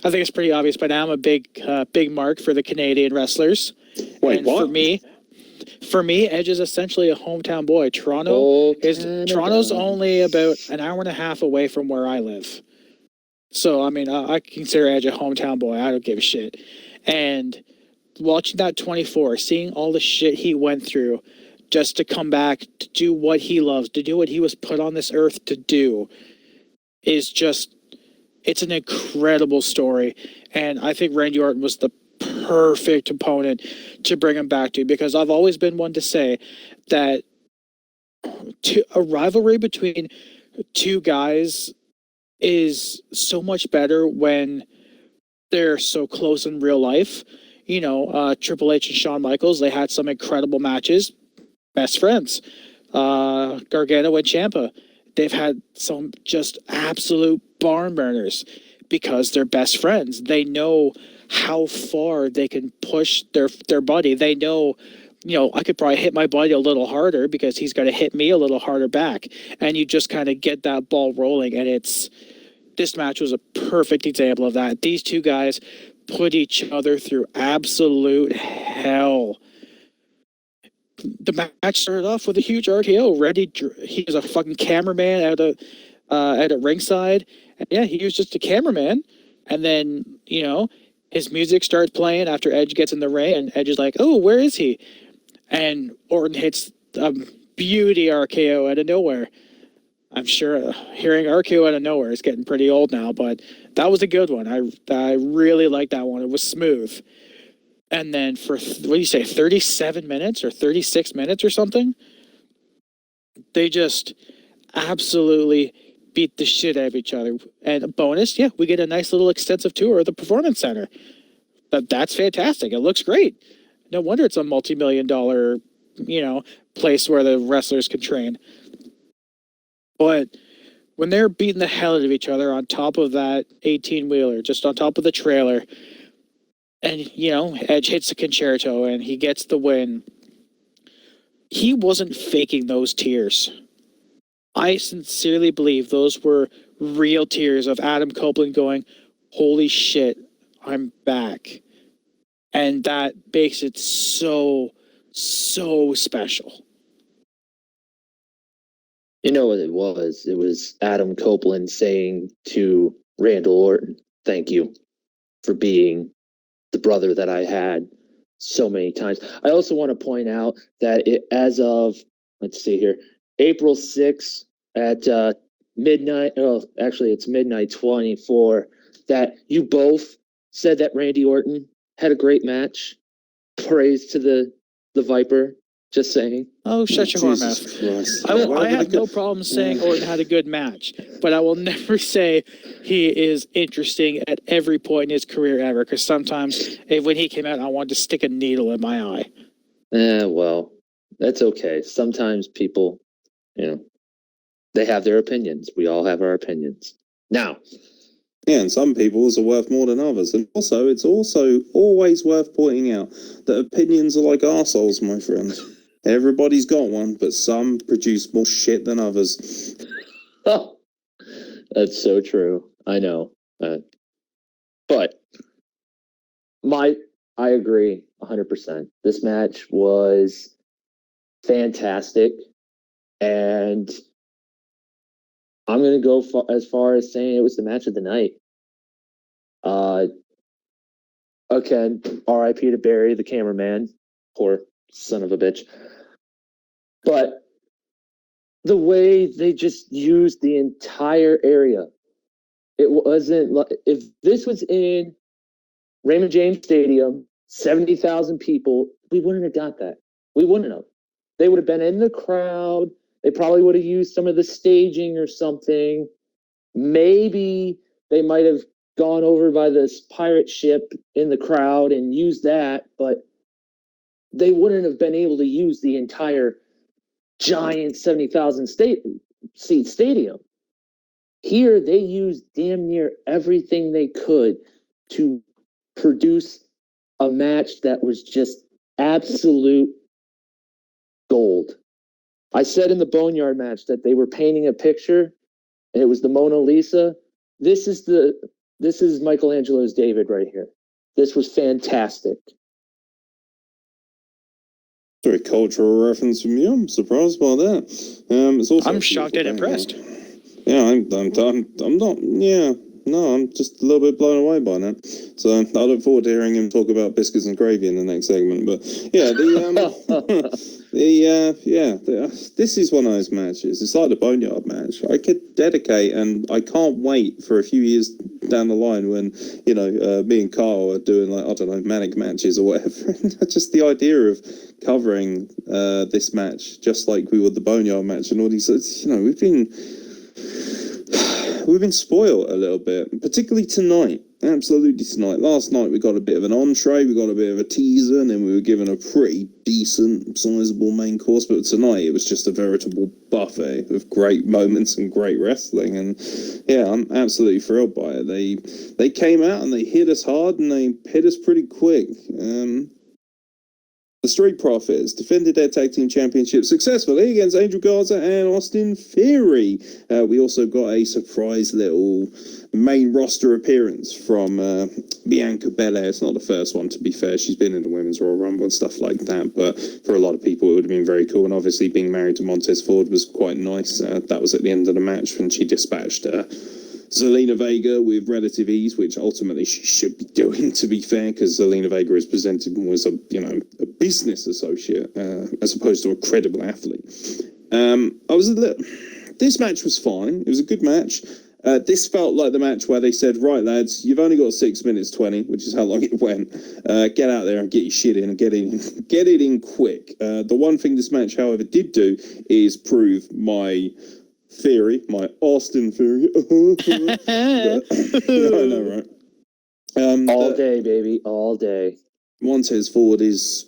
think it's pretty obvious by now I'm a big mark for the Canadian wrestlers. Wait, and what? For me, Edge is essentially a hometown boy. Toronto's only about an hour and a half away from where I live. So, I consider Edge a hometown boy. I don't give a shit. And watching that 24, seeing all the shit he went through just to come back, to do what he loves, to do what he was put on this earth to do, is just, it's an incredible story. And I think Randy Orton was the perfect opponent to bring him back to, because I've always been one to say that a rivalry between two guys is so much better when they're so close in real life. Triple H and Shawn Michaels, they had some incredible matches, best friends. Gargano and Ciampa, they've had some just absolute barn burners because they're best friends. They know how far they can push their buddy. They know, I could probably hit my buddy a little harder because he's going to hit me a little harder back. And you just kind of get that ball rolling. And this match was a perfect example of that. These two guys put each other through absolute hell. The match started off with a huge RKO. He was a fucking cameraman at a ringside. And yeah, he was just a cameraman. And then, his music starts playing after Edge gets in the ring, and Edge is like, oh, where is he? And Orton hits a beauty RKO out of nowhere. I'm sure hearing RKO out of nowhere is getting pretty old now, but that was a good one. I really liked that one. It was smooth. And then for, 37 minutes or 36 minutes or something, they just absolutely beat the shit out of each other. And a bonus, we get a nice little extensive tour of the Performance Center. That's fantastic. It looks great. No wonder it's a multi-million-dollar, place where the wrestlers can train. But when they're beating the hell out of each other on top of that 18-wheeler, just on top of the trailer, and, Edge hits the concerto and he gets the win, he wasn't faking those tears. I sincerely believe those were real tears of Adam Copeland going, holy shit, I'm back. And that makes it so, so special. You know what it was? It was Adam Copeland saying to Randall Orton, thank you for being the brother that I had so many times. I also want to point out that as of, let's see here, April 6th at midnight, oh, actually it's midnight 24, that you both said that Randy Orton had a great match. Praise to the Viper. Just saying. Oh, shut your whore mouth. Christ. I have no problem saying Orton had a good match, but I will never say he is interesting at every point in his career ever, because sometimes when he came out, I wanted to stick a needle in my eye. Well, that's okay. Sometimes people, they have their opinions. We all have our opinions. Now. Yeah, and some people's are worth more than others. And also, it's also always worth pointing out that opinions are like arseholes, my friend. Everybody's got one, but some produce more shit than others. Oh, that's so true. I know. But I agree 100%. This match was fantastic. And I'm going to go as far as saying it was the match of the night. Again, R.I.P. to Barry, the cameraman. Poor son of a bitch. But the way they just used the entire area, it wasn't like, if this was in Raymond James Stadium, 70,000 people, we wouldn't have got that. We wouldn't have. They would have been in the crowd. They probably would have used some of the staging or something. Maybe they might have gone over by this pirate ship in the crowd and used that, but they wouldn't have been able to use the entire giant 70,000 seat stadium. Here, they used damn near everything they could to produce a match that was just absolute gold. I said in the Boneyard match that they were painting a picture, and it was the Mona Lisa. This is Michelangelo's David right here. This was fantastic. Very cultural reference from you. I'm surprised by that. It's also I'm shocked and impressed. Yeah, I'm not. Yeah, no, I'm just a little bit blown away by that. So I look forward to hearing him talk about biscuits and gravy in the next segment. But yeah, this is one of those matches. It's like the Boneyard match. I could dedicate, and I can't wait for a few years down the line when me and Carl are doing manic matches or whatever. Just the idea of covering this match, just like we would the Boneyard match and all these. We've been spoiled a little bit, particularly tonight. Absolutely tonight. Last night we got a bit of an entree, we got a bit of a teaser, and then we were given a pretty decent, sizable main course. But tonight it was just a veritable buffet of great moments and great wrestling. And yeah, I'm absolutely thrilled by it. They came out and they hit us hard and they hit us pretty quick. The Street Profits defended their tag team championship successfully against Angel Garza and Austin Theory. We also got a surprise little main roster appearance from Bianca Belair. It's not the first one, to be fair. She's been in the Women's Royal Rumble and stuff like that, but for a lot of people it would have been very cool. And obviously being married to Montez Ford was quite nice. That was at the end of the match when she dispatched Zelina Vega with relative ease, which ultimately she should be doing, to be fair, because Zelina Vega is presented more as a business associate as opposed to a credible athlete. This match was fine. It was a good match. This felt like the match where they said, right, lads, you've only got 6 minutes 20, which is how long it went. Get out there and get your shit in and get it in quick. The one thing this match, however, did do is prove my theory, my Austin theory. I know, right? All day, baby, all day. Montez Ford is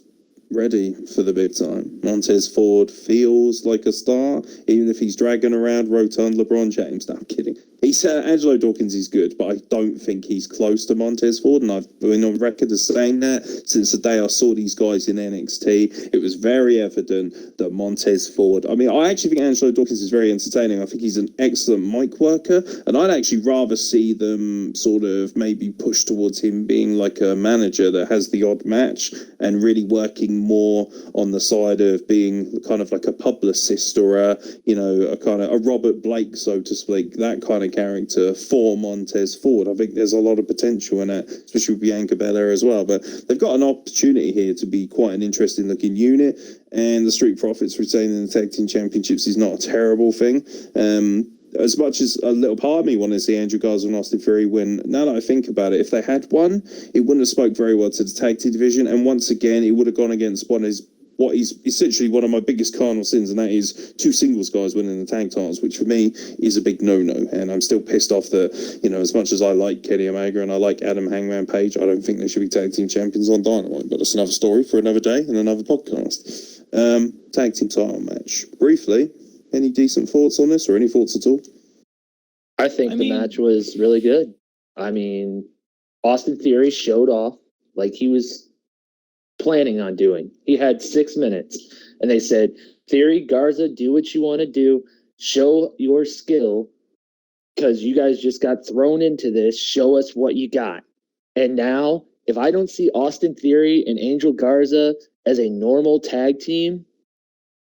ready for the big time. Montez Ford feels like a star, even if he's dragging around rotund LeBron James. No, I'm kidding. he's Angelo Dawkins is good, but I don't think he's close to Montez Ford, and I've been on record as saying that since the day I saw these guys in NXT. It was very evident that Montez Ford. I mean, I actually think Angelo Dawkins is very entertaining. I think he's an excellent mic worker, and I'd actually rather see them sort of maybe push towards him being like a manager that has the odd match and really working more on the side of being kind of like a publicist or a kind of a Robert Blake, so to speak, that kind of character for Montez Ford. I think there's a lot of potential in it, especially with Bianca Belair as well. But they've got an opportunity here to be quite an interesting looking unit, and the Street Profits retaining the Tag Team Championships is not a terrible thing. As much as a little part of me wanted to see Andrew Garza and Austin Theory win, now that I think about it, if they had won, it wouldn't have spoke very well to the tag team division, and once again, it would have gone against what is essentially one of my biggest cardinal sins, and that is two singles guys winning the tag titles, which for me is a big no-no. And I'm still pissed off that, as much as I like Kenny Omega and I like Adam Hangman Page, I don't think they should be tag team champions on Dynamite. But that's another story for another day and another podcast. Tag team title match. Briefly, any decent thoughts on this, or any thoughts at all? I think the match was really good. I mean, Austin Theory showed off like he was planning on doing. He had 6 minutes, and they said, Theory, Garza, do what you want to do. Show your skill, because you guys just got thrown into this. Show us what you got. And now, if I don't see Austin Theory and Angel Garza as a normal tag team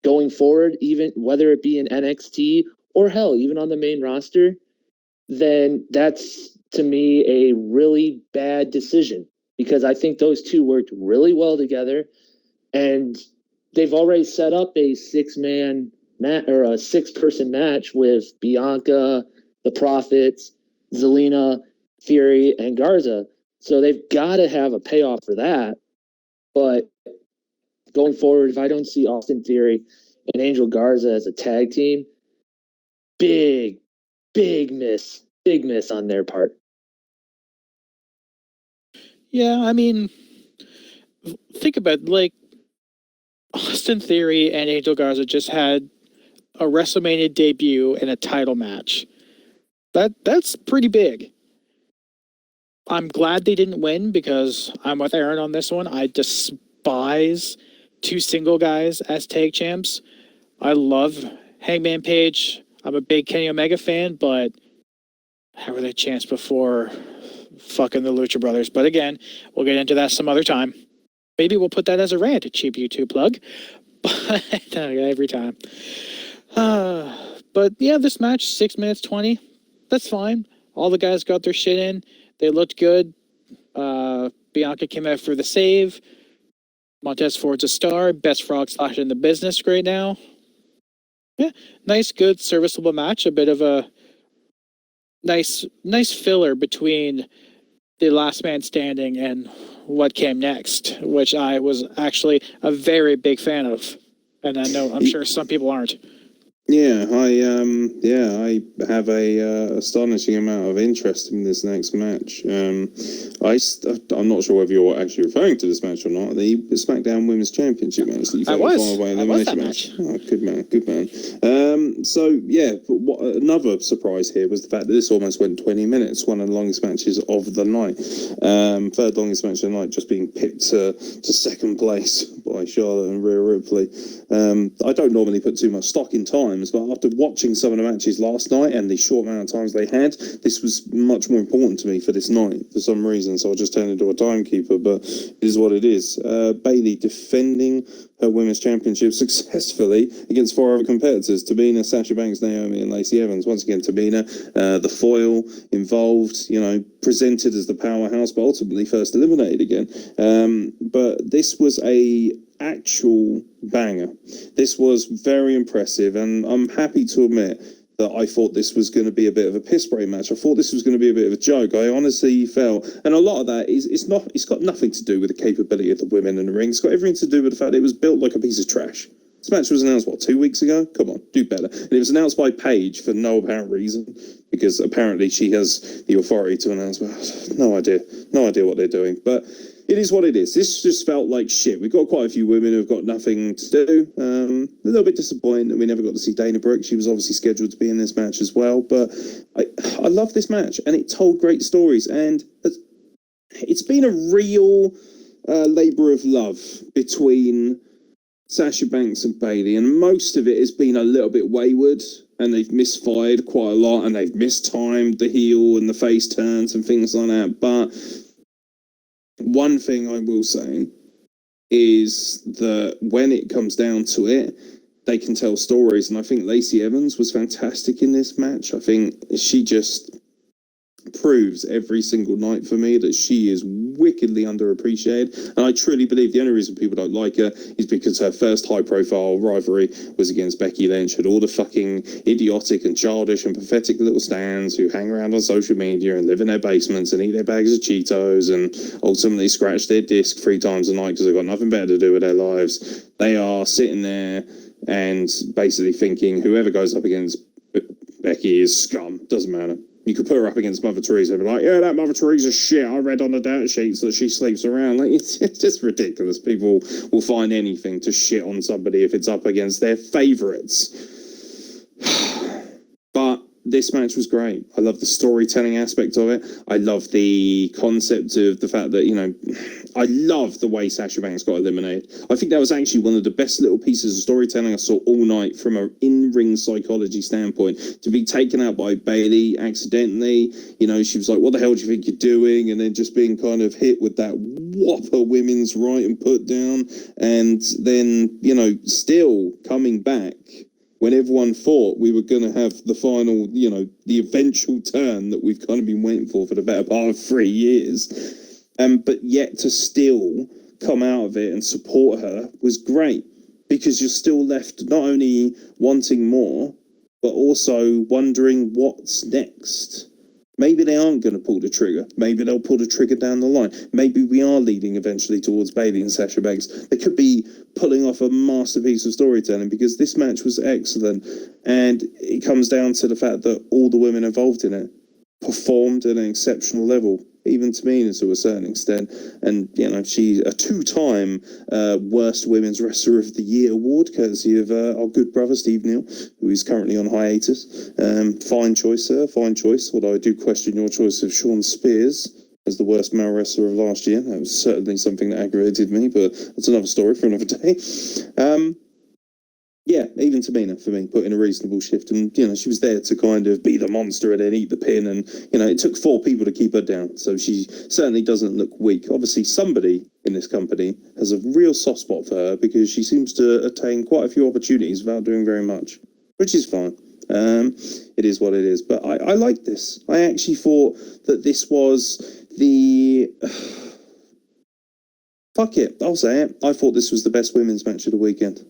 going forward, even whether it be in NXT or hell, even on the main roster, then that's, to me, a really bad decision, because I think those two worked really well together, and they've already set up a 6-man match or a 6-person match with Bianca, the Profits, Zelina, Theory, and Garza. So they've got to have a payoff for that. But going forward, if I don't see Austin Theory and Angel Garza as a tag team, big miss on their part. Yeah, I mean, think about it, like Austin Theory and Angel Garza just had a WrestleMania debut and a title match. That's pretty big. I'm glad they didn't win, because I'm with Aeron on this one. I despise two single guys as tag champs. I love Hangman Page. I'm a big Kenny Omega fan, but how were they champs before fucking the Lucha Brothers? But again, we'll get into that some other time. Maybe we'll put that as a rant, a cheap YouTube plug. But every time. But yeah, this match, 6 minutes 20. That's fine. All the guys got their shit in. They looked good. Bianca came out for the save. Montez Ford's a star. Best frog splash in the business right now. Yeah, nice, good, serviceable match. A bit of a nice filler between the last man standing and what came next, which I was actually a very big fan of. And I know, I'm sure some people aren't. Yeah, I have a astonishing amount of interest in this next match. I'm not sure whether you're actually referring to this match or not. The SmackDown Women's Championship match that you I was that match. Oh, good man. So yeah, another surprise here was the fact that this almost went 20 minutes, one of the longest matches of the night. Third longest match of the night, just being picked to second place by Charlotte and Rhea Ripley. I don't normally put too much stock in times, but after watching some of the matches last night and the short amount of times they had, this was much more important to me for this night for some reason, so I just turned into a timekeeper, but it is what it is. Bayley defending her Women's Championship successfully against 4 other competitors, Tamina, Sasha Banks, Naomi, and Lacey Evans. Once again, Tamina, the foil involved, presented as the powerhouse, but ultimately first eliminated again. But this was a actual banger. This was very impressive, and I'm happy to admit that I thought this was going to be a bit of a piss break match. I thought this was going to be a bit of a joke. I honestly felt, and a lot of that is it's got nothing to do with the capability of the women in the ring. It's got everything to do with the fact that it was built like a piece of trash. This match was announced, 2 weeks ago? Come on, do better. And it was announced by Paige for no apparent reason, because apparently she has the authority to announce. No idea what they're doing. But it is what it is. This just felt like shit. We've got quite a few women who've got nothing to do. A little bit disappointed that we never got to see Dana Brooke. She was obviously scheduled to be in this match as well. But I love this match, and it told great stories. And it's been a real labour of love between Sasha Banks and Bayley, and most of it has been a little bit wayward, and they've misfired quite a lot, and they've mistimed the heel and the face turns and things like that. But one thing I will say is that when it comes down to it, they can tell stories, and I think Lacey Evans was fantastic in this match. I think she just proves every single night for me that she is wickedly underappreciated, and I truly believe the only reason people don't like her is because her first high-profile rivalry was against Becky Lynch, and all the fucking idiotic and childish and pathetic little stands who hang around on social media and live in their basements and eat their bags of Cheetos and ultimately scratch their disc 3 times a night because they've got nothing better to do with their lives. They are sitting there and basically thinking whoever goes up against Becky is scum. Doesn't matter. You could put her up against Mother Teresa and be like, yeah, that Mother Teresa's shit. I read on the data sheets that she sleeps around. Like, it's just ridiculous. People will find anything to shit on somebody if it's up against their favourites. But this match was great. I love the storytelling aspect of it. I love the concept of the fact that, you know, I love the way Sasha Banks got eliminated. I think that was actually one of the best little pieces of storytelling I saw all night from an in-ring psychology standpoint. To be taken out by Bayley accidentally, you know, she was like, what the hell do you think you're doing? And then just being kind of hit with that whopper women's right and put down. And then, you know, still coming back when everyone thought we were going to have the final, you know, the eventual turn that we've kind of been waiting for the better part of 3 years. But yet to still come out of it and support her was great, because you're still left not only wanting more, but also wondering what's next. Maybe they aren't going to pull the trigger. Maybe they'll pull the trigger down the line. Maybe we are leading eventually towards Bayley and Sasha Banks. They could be pulling off a masterpiece of storytelling, because this match was excellent. And it comes down to the fact that all the women involved in it performed at an exceptional level, even Tamina to a certain extent. And, you know, she's a 2-time Worst Women's Wrestler of the Year award, courtesy of our good brother Steve Neal, who is currently on hiatus. Fine choice, sir, fine choice. Although I do question your choice of Sean Spears as the worst male wrestler of last year. That was certainly something that aggravated me, but that's another story for another day. Yeah, even Tamina, for me, put in a reasonable shift. And, you know, she was there to kind of be the monster and then eat the pin. And, you know, it took 4 people to keep her down. So she certainly doesn't look weak. Obviously, somebody in this company has a real soft spot for her, because she seems to attain quite a few opportunities without doing very much, which is fine. It is what it is. But I like this. I actually thought that this was the... Fuck it, I'll say it. I thought this was the best women's match of the weekend.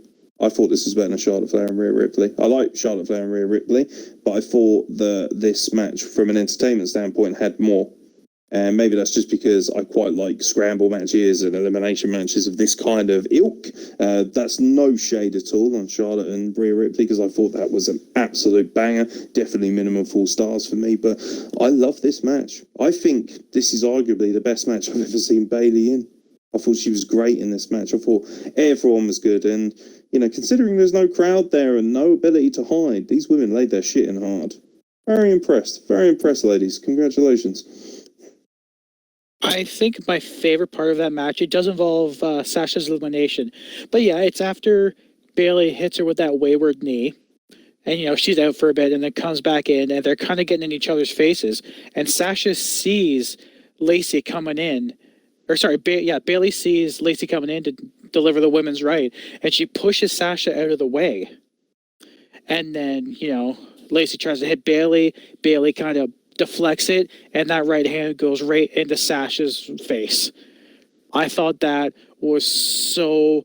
I thought this was better than Charlotte Flair and Rhea Ripley. I like Charlotte Flair and Rhea Ripley, but I thought that this match, from an entertainment standpoint, had more. And maybe that's just because I quite like scramble matches and elimination matches of this kind of ilk. That's no shade at all on Charlotte and Rhea Ripley, because I thought that was an absolute banger. Definitely minimum 4 stars for me, but I love this match. I think this is arguably the best match I've ever seen Bayley in. I thought she was great in this match. I thought everyone was good. And, you know, considering there's no crowd there and no ability to hide, these women laid their shit in hard. Very impressed, ladies. Congratulations. I think my favorite part of that match, it does involve Sasha's elimination. But yeah, it's after Bayley hits her with that wayward knee. And, you know, she's out for a bit and then comes back in, and they're kind of getting in each other's faces. And Sasha sees Lacey coming in. Bayley sees Lacey coming in to deliver the women's right, and she pushes Sasha out of the way. And then, you know, Lacey tries to hit Bayley. Bayley kind of deflects it, and that right hand goes right into Sasha's face. I thought that was so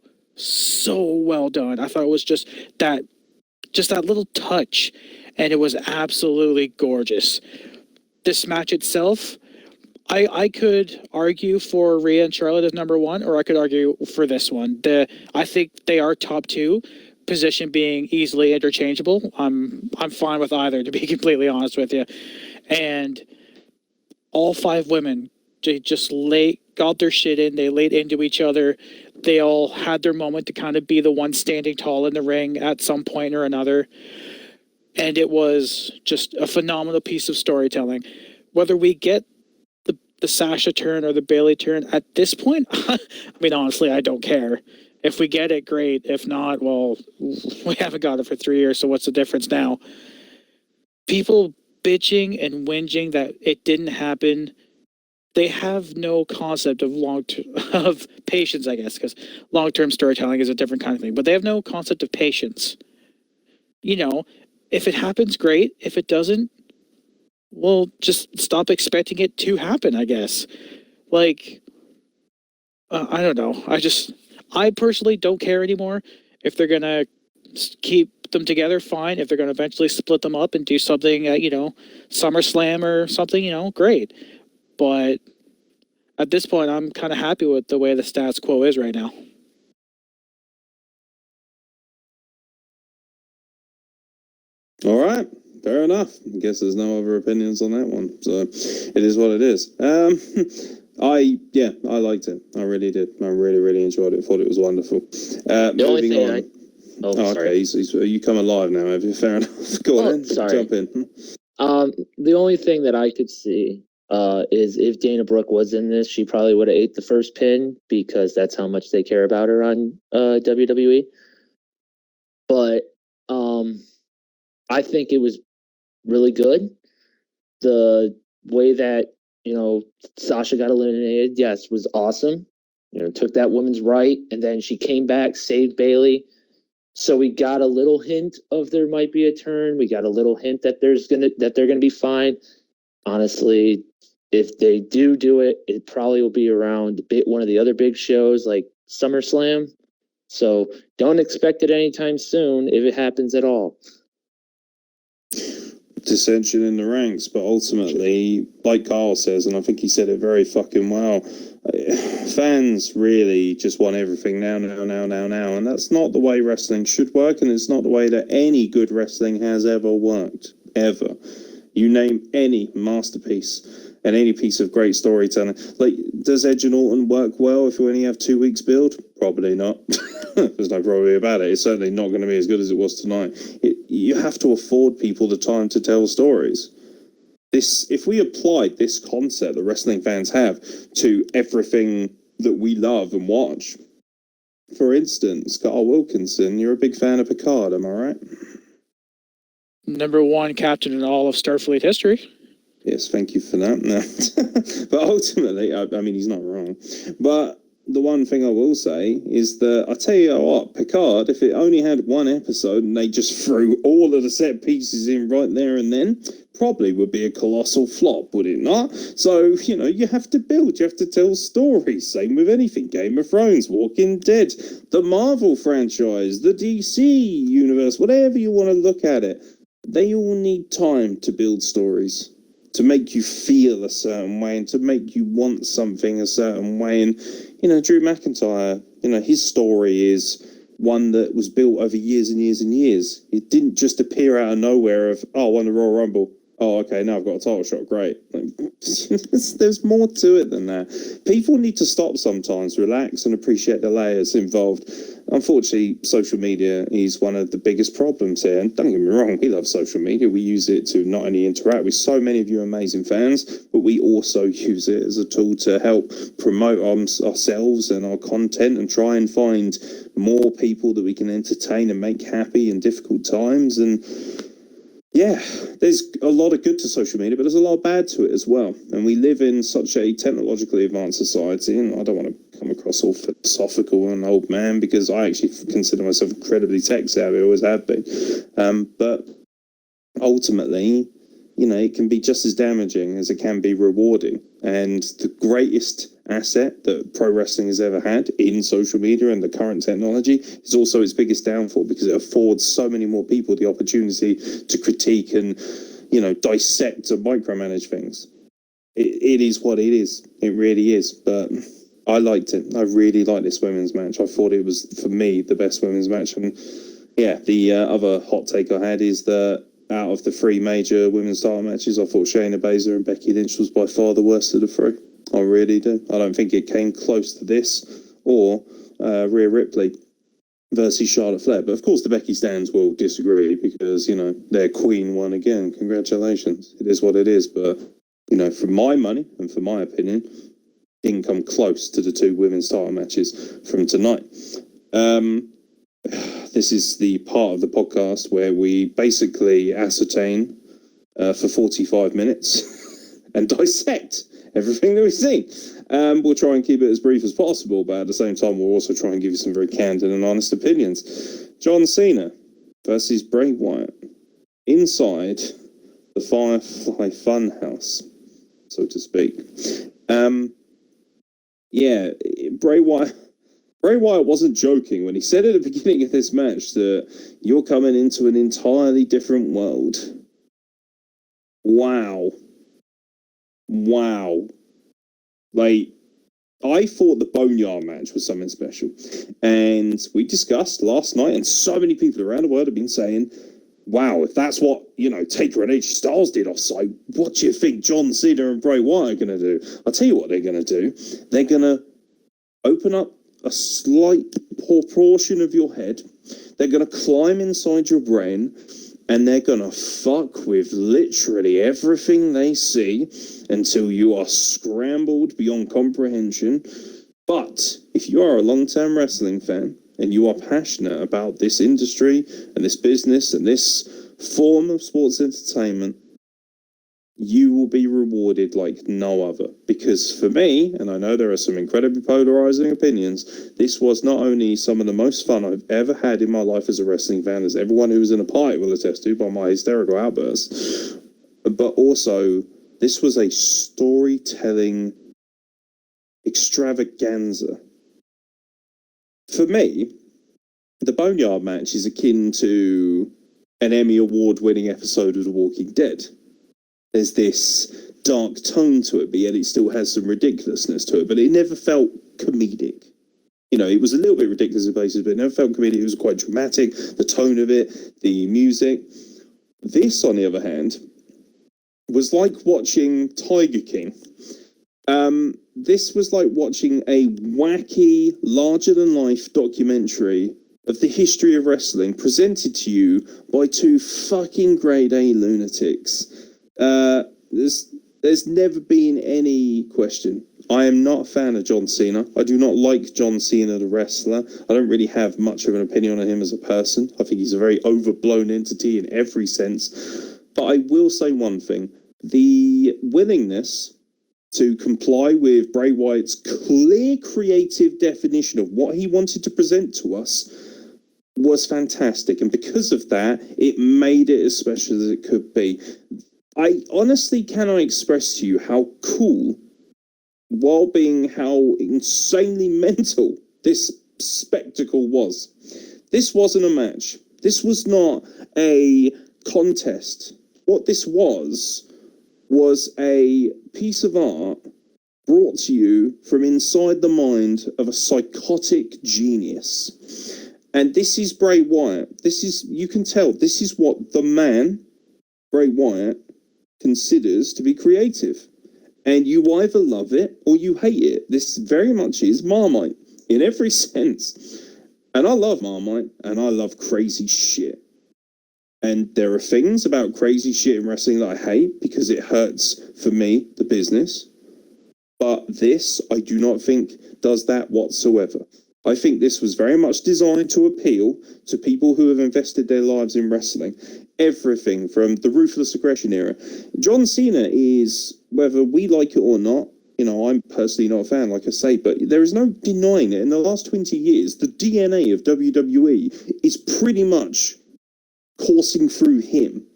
well done. I thought it was just that little touch, and it was absolutely gorgeous. This match itself, I could argue for Rhea and Charlotte as number 1, or I could argue for this one. I think they are top 2, position being easily interchangeable. I'm fine with either, to be completely honest with you. And all 5 women just laid got their shit in. They laid into each other. They all had their moment to kind of be the one standing tall in the ring at some point or another. And it was just a phenomenal piece of storytelling. Whether we get the Sasha turn or the Bayley turn at this point, I mean, honestly, I don't care. If we get it, great. If not, well, we haven't got it for 3 years, so what's the difference now? People bitching and whinging that it didn't happen, they have no concept of of patience, I guess, because long-term storytelling is a different kind of thing. But they have no concept of patience. You know, if it happens, great. If it doesn't, well, just stop expecting it to happen, I guess. Like, I don't know. I personally don't care anymore. If they're going to keep them together, fine. If they're going to eventually split them up and do something at, SummerSlam or something, great. But at this point, I'm kind of happy with the way the status quo is right now. All right. Fair enough. I guess there's no other opinions on that one. So it is what it is. I liked it. I really did. I really, really enjoyed it. Thought it was wonderful. Moving on. Sorry. Okay. You come alive now, have you? Fair enough. Go on then. Sorry. Jump in. The only thing that I could see is if Dana Brooke was in this, she probably would have ate the first pin because that's how much they care about her on WWE. But I think it was really good. The way that, Sasha got eliminated, yes, was awesome. Took that woman's right, and then she came back, saved Bayley. So we got a little hint of there might be a turn. We got a little hint that they're gonna be fine. Honestly, if they do it, it probably will be around one of the other big shows like SummerSlam. So don't expect it anytime soon if it happens at all. Dissension in the ranks, but ultimately, like Carl says, and I think he said it very fucking well, fans really just want everything now, and that's not the way wrestling should work, and it's not the way that any good wrestling has ever worked, ever. You name any masterpiece and any piece of great storytelling. Like, does Edge and Orton work well if we only have 2 weeks build? Probably not. There's no probably about it. It's certainly not going to be as good as it was tonight. You have to afford people the time to tell stories. If we applied this concept that wrestling fans have to everything that we love and watch, for instance, Carl Wilkinson, you're a big fan of Picard, am I right? Number one captain in all of Starfleet history. Yes, thank you for that. No. But ultimately, I mean, he's not wrong. But the one thing I will say is that I tell you what, Picard, if it only had one episode and they just threw all of the set pieces in right there and then, probably would be a colossal flop, would it not? So, you have to build, you have to tell stories. Same with anything. Game of Thrones, Walking Dead, the Marvel franchise, the DC universe, whatever you want to look at it. They all need time to build stories, to make you feel a certain way and to make you want something a certain way. And, Drew McIntyre, his story is one that was built over years and years and years. It didn't just appear out of nowhere of, I won the Royal Rumble. Oh, okay, now I've got a title shot. Great. There's more to it than that. People need to stop sometimes, relax and appreciate the layers involved. Unfortunately, social media is one of the biggest problems here. And don't get me wrong, we love social media. We use it to not only interact with so many of you amazing fans, but we also use it as a tool to help promote ourselves and our content and try and find more people that we can entertain and make happy in difficult times. And yeah, there's a lot of good to social media, but there's a lot of bad to it as well. And we live in such a technologically advanced society, and I don't want to come across all philosophical and old man because I actually consider myself incredibly tech savvy, always have been. But ultimately, it can be just as damaging as it can be rewarding. And the greatest asset that pro wrestling has ever had in social media and the current technology is also its biggest downfall because it affords so many more people the opportunity to critique and, dissect and micromanage things. It is what it is. It really is. But I liked it. I really liked this women's match. I thought it was, for me, the best women's match. And yeah, the other hot take I had is that out of the 3 major women's title matches, I thought Shayna Baszler and Becky Lynch was by far the worst of the 3. I really do. I don't think it came close to this or Rhea Ripley versus Charlotte Flair. But of course, the Becky Stans will disagree because, their queen won again. Congratulations. It is what it is. But, for my money and for my opinion, didn't come close to the two women's title matches from tonight. This is the part of the podcast where we basically ascertain for 45 minutes and dissect everything that we've seen. We'll try and keep it as brief as possible, but at the same time, we'll also try and give you some very candid and honest opinions. John Cena versus Bray Wyatt inside the Firefly Fun House, so to speak. Bray Wyatt wasn't joking when he said at the beginning of this match that you're coming into an entirely different world. Wow. Like, I thought the Boneyard match was something special. And we discussed last night, and so many people around the world have been saying, wow, if that's what, Taker and AJ Styles did offside, what do you think John Cena and Bray Wyatt are going to do? I'll tell you what they're going to do. They're going to open up a slight proportion of your head. They're going to climb inside your brain, and they're going to fuck with literally everything they see until you are scrambled beyond comprehension. But if you are a long-term wrestling fan and you are passionate about this industry and this business and this form of sports entertainment, you will be rewarded like no other. Because for me, and I know there are some incredibly polarizing opinions, this was not only some of the most fun I've ever had in my life as a wrestling fan, as everyone who was in a party will attest to by my hysterical outbursts, but also this was a storytelling extravaganza. For me, the Boneyard match is akin to an Emmy Award-winning episode of The Walking Dead. There's this dark tone to it, but yet it still has some ridiculousness to it. But it never felt comedic. It was a little bit ridiculous in places, but it never felt comedic. It was quite dramatic, the tone of it, the music. This, on the other hand, was like watching Tiger King. This was like watching a wacky, larger-than-life documentary of the history of wrestling presented to you by two fucking grade A lunatics. There's never been any question. I am not a fan of John Cena. I do not like John Cena, the wrestler. I don't really have much of an opinion on him as a person. I think he's a very overblown entity in every sense. But I will say one thing. The willingness to comply with Bray Wyatt's clear creative definition of what he wanted to present to us was fantastic. And because of that, it made it as special as it could be. I honestly cannot express to you how cool, while being how insanely mental this spectacle was. This wasn't a match. This was not a contest. What this was a piece of art brought to you from inside the mind of a psychotic genius. And this is Bray Wyatt. You can tell, this is what the man, Bray Wyatt, considers to be creative. And you either love it or you hate it. This very much is Marmite in every sense. And I love Marmite and I love crazy shit. And there are things about crazy shit in wrestling that I hate because it hurts, for me, the business. But this, I do not think, does that whatsoever. I think this was very much designed to appeal to people who have invested their lives in wrestling. Everything from the Ruthless Aggression era. John Cena is, whether we like it or not, I'm personally not a fan, like I say, but there is no denying it. In the last 20 years, the DNA of WWE is pretty much coursing through him.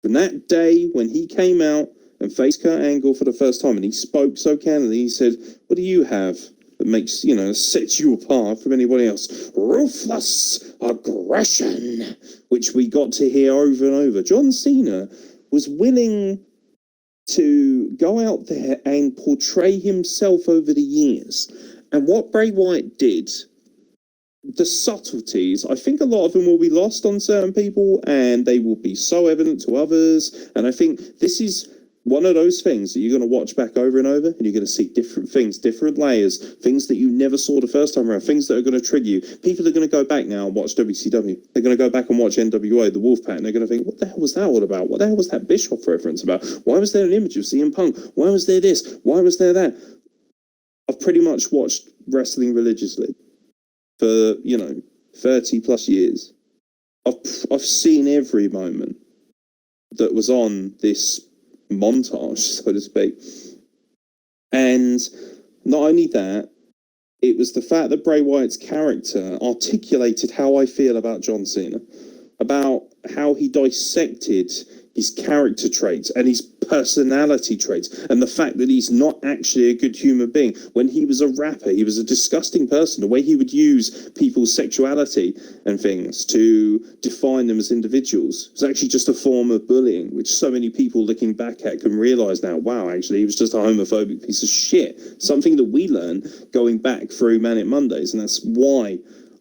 From that day when he came out and faced Kurt Angle for the first time and he spoke so candidly, he said, what do you have that makes, sets you apart from anybody else? Ruthless aggression, which we got to hear over and over. John Cena was willing to go out there and portray himself over the years. And what Bray Wyatt did, the subtleties, I think a lot of them will be lost on certain people and they will be so evident to others. And I think this is one of those things that you're going to watch back over and over, and you're going to see different things, different layers, things that you never saw the first time around, things that are going to trigger you. People are going to go back now and watch WCW. They're going to go back and watch NWA, the Wolfpack, and they're going to think, what the hell was that all about? What the hell was that Bischoff reference about? Why was there an image of CM Punk? Why was there this? Why was there that? I've pretty much watched wrestling religiously for, 30 plus years. I've seen every moment that was on this montage, so to speak. And not only that, it was the fact that Bray Wyatt's character articulated how I feel about John Cena, about how he dissected his character traits and his personality traits, and the fact that he's not actually a good human being. When he was a rapper, he was a disgusting person. The way he would use people's sexuality and things to define them as individuals was actually just a form of bullying, which so many people looking back at can realize now, wow, actually he was just a homophobic piece of shit. Something that we learned going back through Manic Mondays, and that's why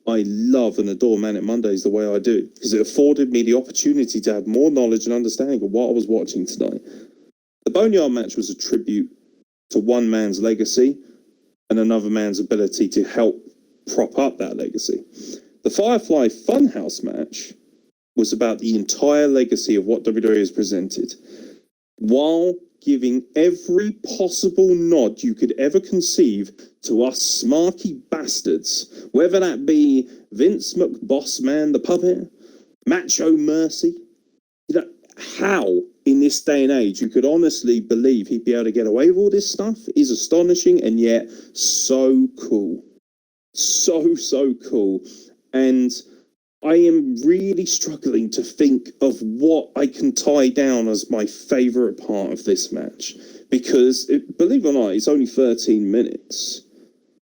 I love and adore Manic Mondays the way I do, because it afforded me the opportunity to have more knowledge and understanding of what I was watching tonight. The Boneyard match was a tribute to one man's legacy and another man's ability to help prop up that legacy. The Firefly Fun House match was about the entire legacy of what WWE has presented, while giving every possible nod you could ever conceive to us smarky bastards, whether that be Vince McBossman, the puppet, Macho Mercy. How in this day and age you could honestly believe he'd be able to get away with all this stuff is astonishing, and yet so cool. So cool. And I am really struggling to think of what I can tie down as my favourite part of this match, because, believe it or not, it's only 13 minutes.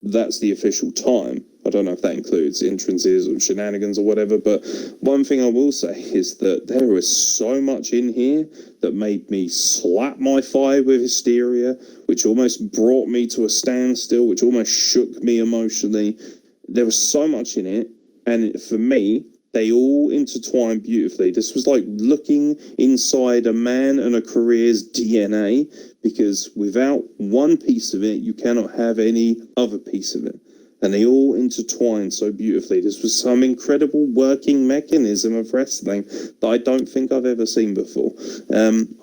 That's the official time. I don't know if that includes entrances or shenanigans or whatever, but one thing I will say is that there was so much in here that made me slap my thigh with hysteria, which almost brought me to a standstill, which almost shook me emotionally. There was so much in it. And for me, they all intertwined beautifully. This was like looking inside a man and a career's DNA, because without one piece of it, you cannot have any other piece of it. And they all intertwined so beautifully. This was some incredible working mechanism of wrestling that I don't think I've ever seen before.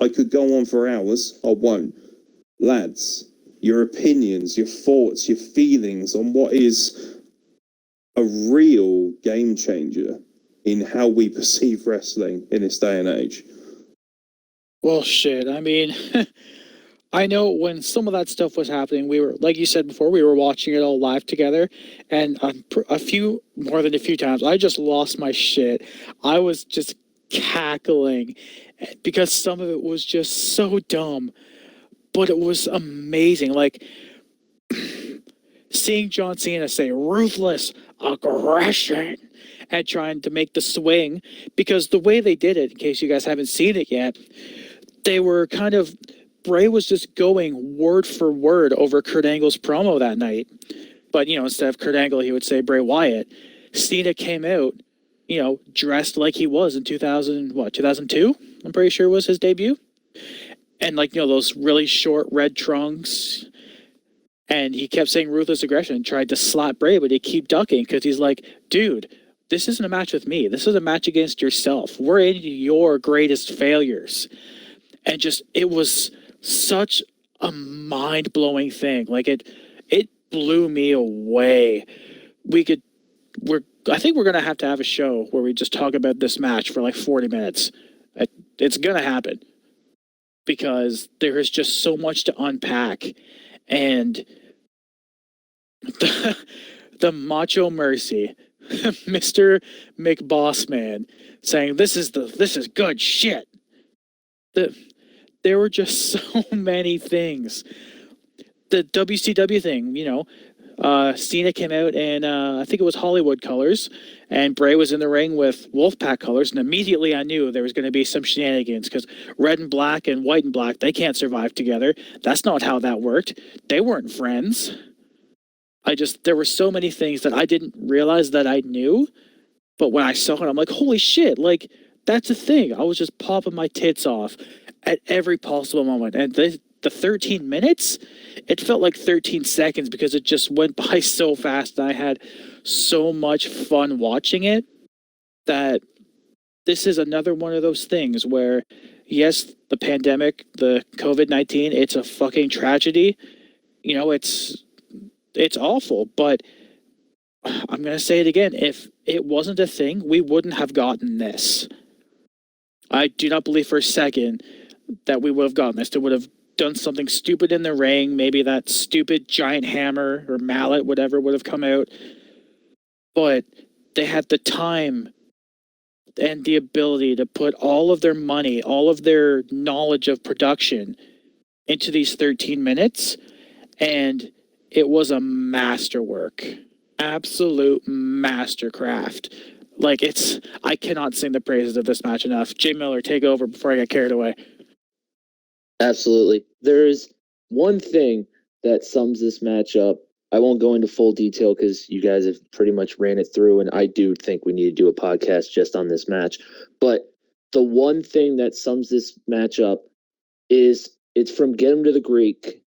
I could go on for hours. I won't. Lads, your opinions, your thoughts, your feelings on what is a real game changer in how we perceive wrestling in this day and age. Well, shit. I mean, I know when some of that stuff was happening, we were, like you said before, we were watching it all live together, and more than a few times, I just lost my shit. I was just cackling because some of it was just so dumb, but it was amazing. Like, seeing John Cena say ruthless aggression and trying to make the swing, because the way they did it, in case you guys haven't seen it yet, they were kind of, Bray was just going word for word over Kurt Angle's promo that night. But, instead of Kurt Angle, he would say Bray Wyatt. Cena came out, dressed like he was in 2002? I'm pretty sure was his debut. And those really short red trunks. And he kept saying ruthless aggression and tried to slap Bray, but he kept ducking because he's like, dude, this isn't a match with me. This is a match against yourself. We're in your greatest failures. And just, it was such a mind-blowing thing. Like, it blew me away. I think we're going to have a show where we just talk about this match for like 40 minutes. It's going to happen because there is just so much to unpack. And the Macho Mercy, Mr. McBossman, saying this is good shit. There were just so many things. The WCW thing, Cena came out and I think it was Hollywood colors, and Bray was in the ring with Wolfpack colors, and immediately I knew there was going to be some shenanigans because red and black and white and black, they can't survive together. That's not how that worked. They weren't friends. There were so many things that I didn't realize that I knew, but when I saw it, I'm like, holy shit, like, that's a thing. I was just popping my tits off. at every possible moment. And the 13 minutes, it felt like 13 seconds because it just went by so fast. And I had so much fun watching it that this is another one of those things where, yes, the pandemic, the COVID-19, it's a fucking tragedy. You know, it's awful, but I'm going to say it again. If it wasn't a thing, we wouldn't have gotten this. I do not believe for a second that we would have gotten this. They would have done something stupid in the ring. Maybe that stupid giant hammer or mallet, whatever, would have come out. But they had the time and the ability to put all of their money, all of their knowledge of production into these 13 minutes. And it was a masterwork. Absolute mastercraft. Like, I cannot sing the praises of this match enough. Jay Miller, take over before I get carried away. Absolutely. There's one thing that sums this match up. I won't go into full detail because you guys have pretty much ran it through, and I do think we need to do a podcast just on this match. But the one thing that sums this match up is it's from Get Him to the Greek.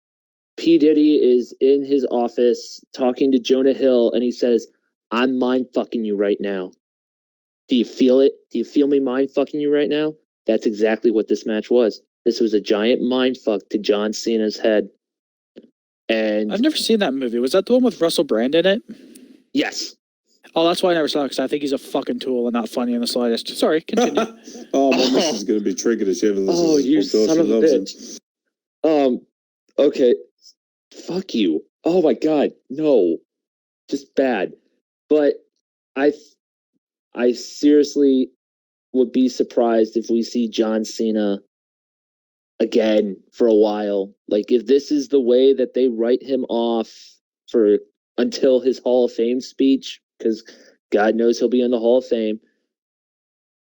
P. Diddy is in his office talking to Jonah Hill, and he says, "I'm mind fucking you right now. Do you feel it? Do you feel me mind fucking you right now?" That's exactly what this match was. This was a giant mind fuck to John Cena's head. And I've never seen that movie. Was that the one with Russell Brand in it? yes. Oh, that's why I never saw it, because I think he's a fucking tool and not funny in the slightest. Sorry, continue. Oh, my missus is going to be triggered if she ever listens Oh, to you this podcast. son of She a loves bitch. Okay. Fuck you. Oh my God. No. Just bad. But I seriously would be surprised if we see John Cena again for a while. Like, if this is the way that they write him off for until his Hall of Fame speech, because God knows he'll be in the Hall of Fame,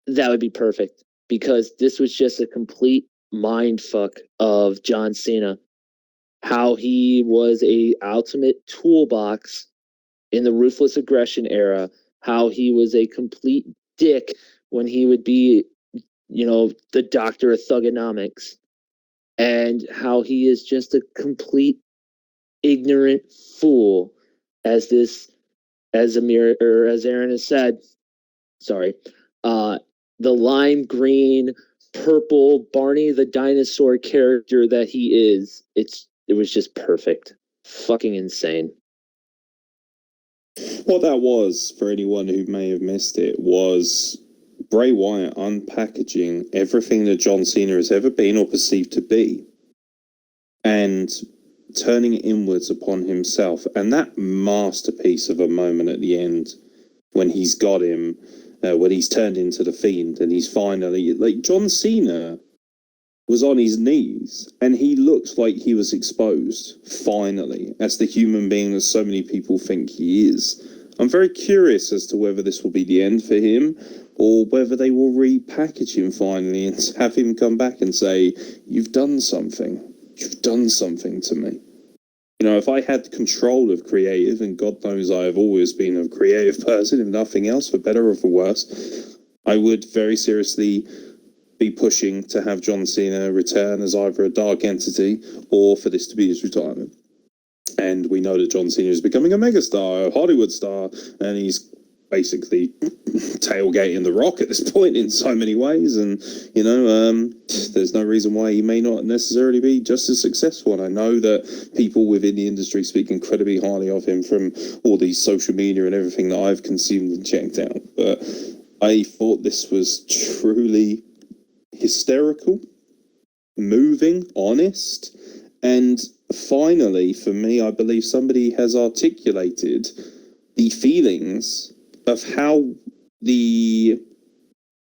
that would be perfect. Because this was just a complete mind fuck of John Cena. How he was a ultimate toolbox in the Ruthless Aggression era. How he was a complete dick when he would be, the doctor of thugonomics. And how he is just a complete ignorant fool, as Aeron has said. Sorry, the lime green, purple Barney the dinosaur character that he is. It was just perfect. Fucking insane. What that was, for anyone who may have missed it, was Bray Wyatt unpackaging everything that John Cena has ever been or perceived to be and turning it inwards upon himself. And that masterpiece of a moment at the end when he's got him, when he's turned into the Fiend and he's finally... Like, John Cena was on his knees and he looked like he was exposed, finally, as the human being that so many people think he is. I'm very curious as to whether this will be the end for him or whether they will repackage him finally and have him come back and say, "You've done something. You've done something to me." You know, if I had control of creative, and God knows I have always been a creative person, if nothing else, for better or for worse, I would very seriously be pushing to have John Cena return as either a dark entity or for this to be his retirement. And we know that John Cena is becoming a megastar, a Hollywood star, and he's basically tailgating The Rock at this point in so many ways. And, there's no reason why he may not necessarily be just as successful. And I know that people within the industry speak incredibly highly of him from all these social media and everything that I've consumed and checked out. But I thought this was truly hysterical, moving, honest, and finally, for me, I believe somebody has articulated the feelings of how the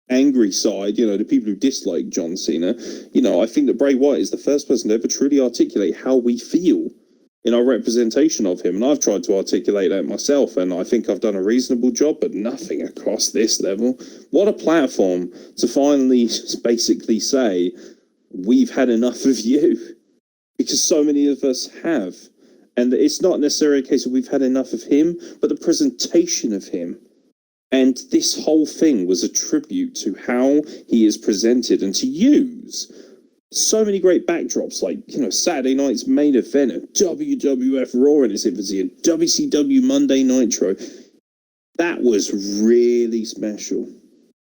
angry side, the people who dislike John Cena, I think that Bray Wyatt is the first person to ever truly articulate how we feel in our representation of him. And I've tried to articulate that myself, and I think I've done a reasonable job, but nothing across this level. What a platform to finally basically say, we've had enough of you. Because so many of us have. And it's not necessarily a case of we've had enough of him, but the presentation of him. And this whole thing was a tribute to how he is presented, and to use so many great backdrops, like, Saturday night's main event of WWF Raw in its infancy and WCW Monday Nitro. That was really special.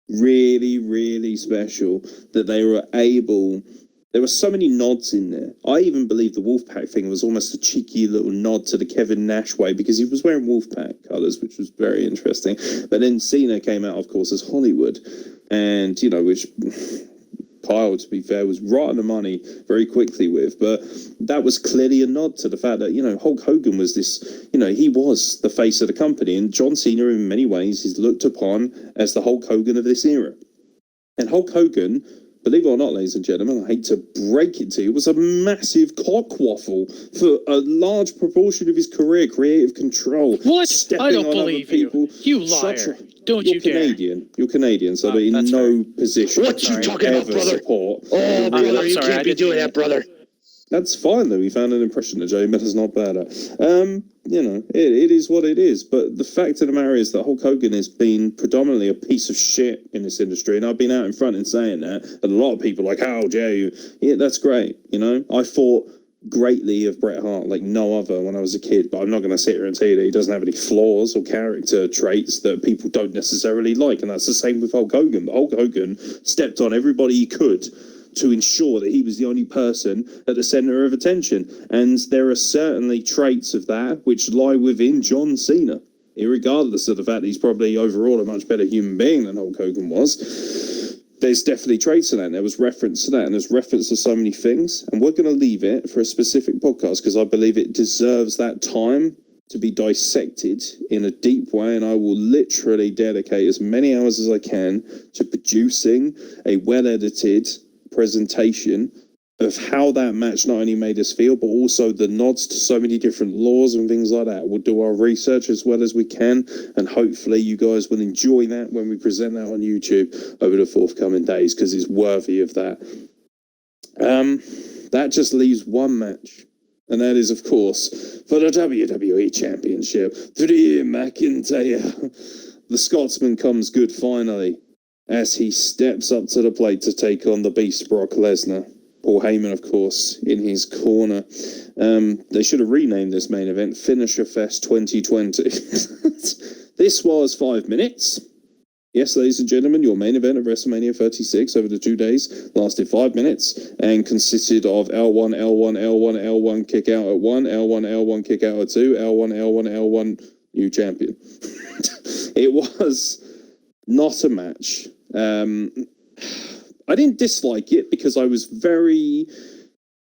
Really, really special that they were able... There were so many nods in there. I even believe the Wolfpack thing was almost a cheeky little nod to the Kevin Nash way because he was wearing Wolfpack colours, which was very interesting. But then Cena came out, of course, as Hollywood. And, which Kyle, to be fair, was right on the money very quickly with. But that was clearly a nod to the fact that, Hulk Hogan was this, he was the face of the company. And John Cena, in many ways, is looked upon as the Hulk Hogan of this era. And Hulk Hogan... Believe it or not, ladies and gentlemen, I hate to break it to you, was a massive cockwaffle for a large proportion of his career, creative control. What? I don't believe you. You liar. Don't you dare. You're Canadian, so they're in no position what to you talking about, brother? Support. Oh, brother, you can't be doing that, brother. That's fine, though. We found an impression that Joey Miller's not bad at. It is what it is. But the fact of the matter is that Hulk Hogan has been predominantly a piece of shit in this industry. And I've been out in front and saying that. And a lot of people are like, how dare you? Yeah, that's great. I thought greatly of Bret Hart like no other when I was a kid. But I'm not going to sit here and tell you that he doesn't have any flaws or character traits that people don't necessarily like. And that's the same with Hulk Hogan. But Hulk Hogan stepped on everybody he could to ensure that he was the only person at the center of attention. And there are certainly traits of that which lie within John Cena, irregardless of the fact that he's probably overall a much better human being than Hulk Hogan was. There's definitely traits of that. There was reference to that, and there's reference to so many things. And we're going to leave it for a specific podcast because I believe it deserves that time to be dissected in a deep way, and I will literally dedicate as many hours as I can to producing a well-edited presentation of how that match not only made us feel, but also the nods to so many different laws and things like that. We'll do our research as well as we can, and hopefully you guys will enjoy that when we present that on YouTube over the forthcoming days, because it's worthy of that. That just leaves one match, and that is, of course, for the WWE Championship. Drew McIntyre. The Scotsman comes good finally, as he steps up to the plate to take on the Beast Brock Lesnar. Paul Heyman, of course, in his corner. They should have renamed this main event Finisher Fest 2020. This was 5 minutes. Yes, ladies and gentlemen, your main event of WrestleMania 36 over the 2 days lasted 5 minutes and consisted of L1, L1, L1, L1 kick out at 1, L1, L1 kick out at 2, L1, L1, L1 new champion. It was not a match. I didn't dislike it because I was very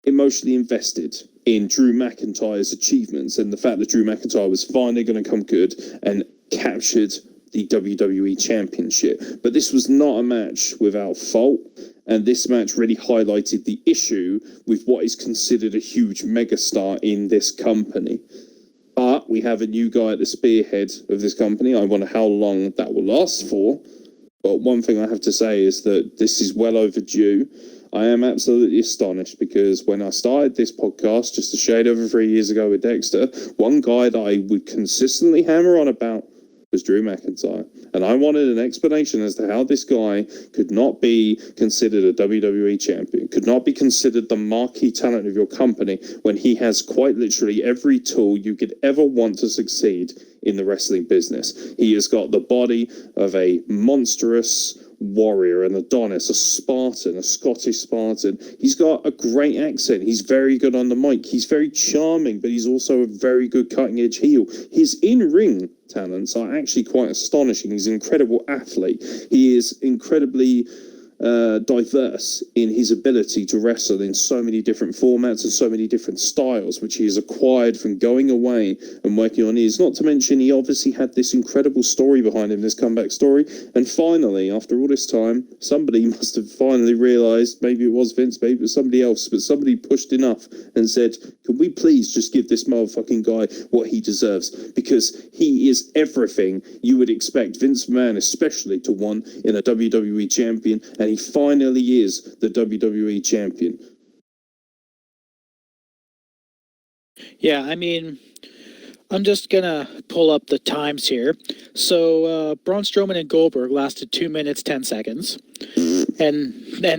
emotionally invested in Drew McIntyre's achievements and the fact that Drew McIntyre was finally going to come good and captured the WWE Championship. But this was not a match without fault, and this match really highlighted the issue with what is considered a huge megastar in this company. But we have a new guy at the spearhead of this company. I wonder how long that will last for. But one thing I have to say is that this is well overdue. I am absolutely astonished because when I started this podcast just a shade over 3 years ago with Dexter, one guy that I would consistently hammer on about was Drew McIntyre. And I wanted an explanation as to how this guy could not be considered a WWE champion, could not be considered the marquee talent of your company when he has quite literally every tool you could ever want to succeed in the wrestling business. He has got the body of a monstrous warrior, an Adonis, a Spartan, a Scottish Spartan. He's got a great accent. He's very good on the mic. He's very charming, but he's also a very good cutting-edge heel. His in-ring talents are actually quite astonishing. He's an incredible athlete. He is incredibly diverse in his ability to wrestle in so many different formats and so many different styles, which he has acquired from going away and working on his. Not to mention, he obviously had this incredible story behind him, this comeback story. And finally, after all this time, somebody must have finally realized, maybe it was Vince, maybe it was somebody else, but somebody pushed enough and said, can we please just give this motherfucking guy what he deserves? Because he is everything you would expect Vince McMahon especially to want in a WWE champion, and he finally is the WWE champion. Yeah, I mean, I'm just going to pull up the times here. So, Braun Strowman and Goldberg lasted 2 minutes, 10 seconds. And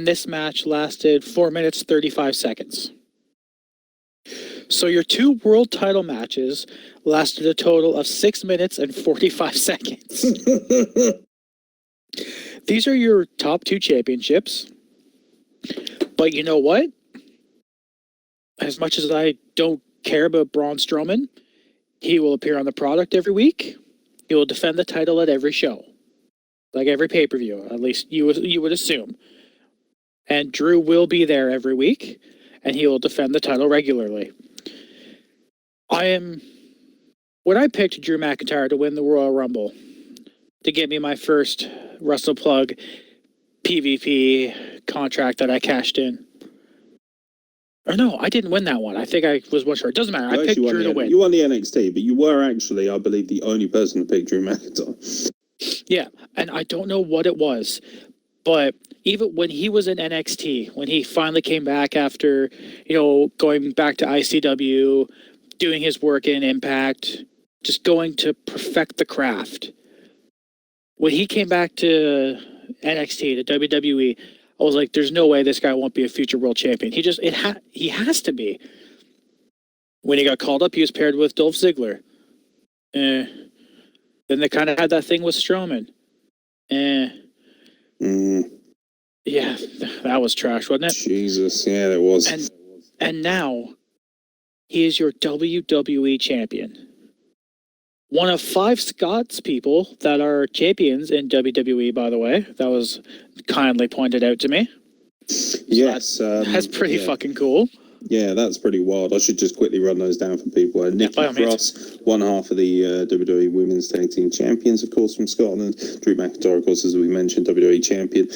this match lasted 4 minutes, 35 seconds. So your 2 world title matches lasted a total of 6 minutes and 45 seconds. These are your top 2 championships. But you know what? As much as I don't care about Braun Strowman, he will appear on the product every week. He will defend the title at every show. Like every pay-per-view, at least you would assume. And Drew will be there every week, and he will defend the title regularly. When I picked Drew McIntyre to win the Royal Rumble, to get me my first Wrestle Plug PvP contract that I cashed in. Or no, I didn't win that one. I think I was one short. It doesn't matter. I picked Drew to win. You won the NXT, but you were actually, I believe, the only person to pick Drew McIntyre. Yeah, and I don't know what it was, but even when he was in NXT, when he finally came back after, going back to ICW, doing his work in Impact, just going to perfect the craft. When he came back to NXT, to WWE, I was like, there's no way this guy won't be a future world champion. He has to be. When he got called up, he was paired with Dolph Ziggler. Then they kind of had that thing with Strowman. Yeah, that was trash, wasn't it? Jesus, yeah, it was. And now, he is your WWE champion. One of 5 Scots people that are champions in WWE, by the way. That was kindly pointed out to me. Yes. That's pretty fucking cool. Yeah, that's pretty wild. I should just quickly run those down for people. Nikki Cross, one half of the WWE Women's Tag Team Champions, of course, from Scotland. Drew McIntyre, of course, as we mentioned, WWE Champion.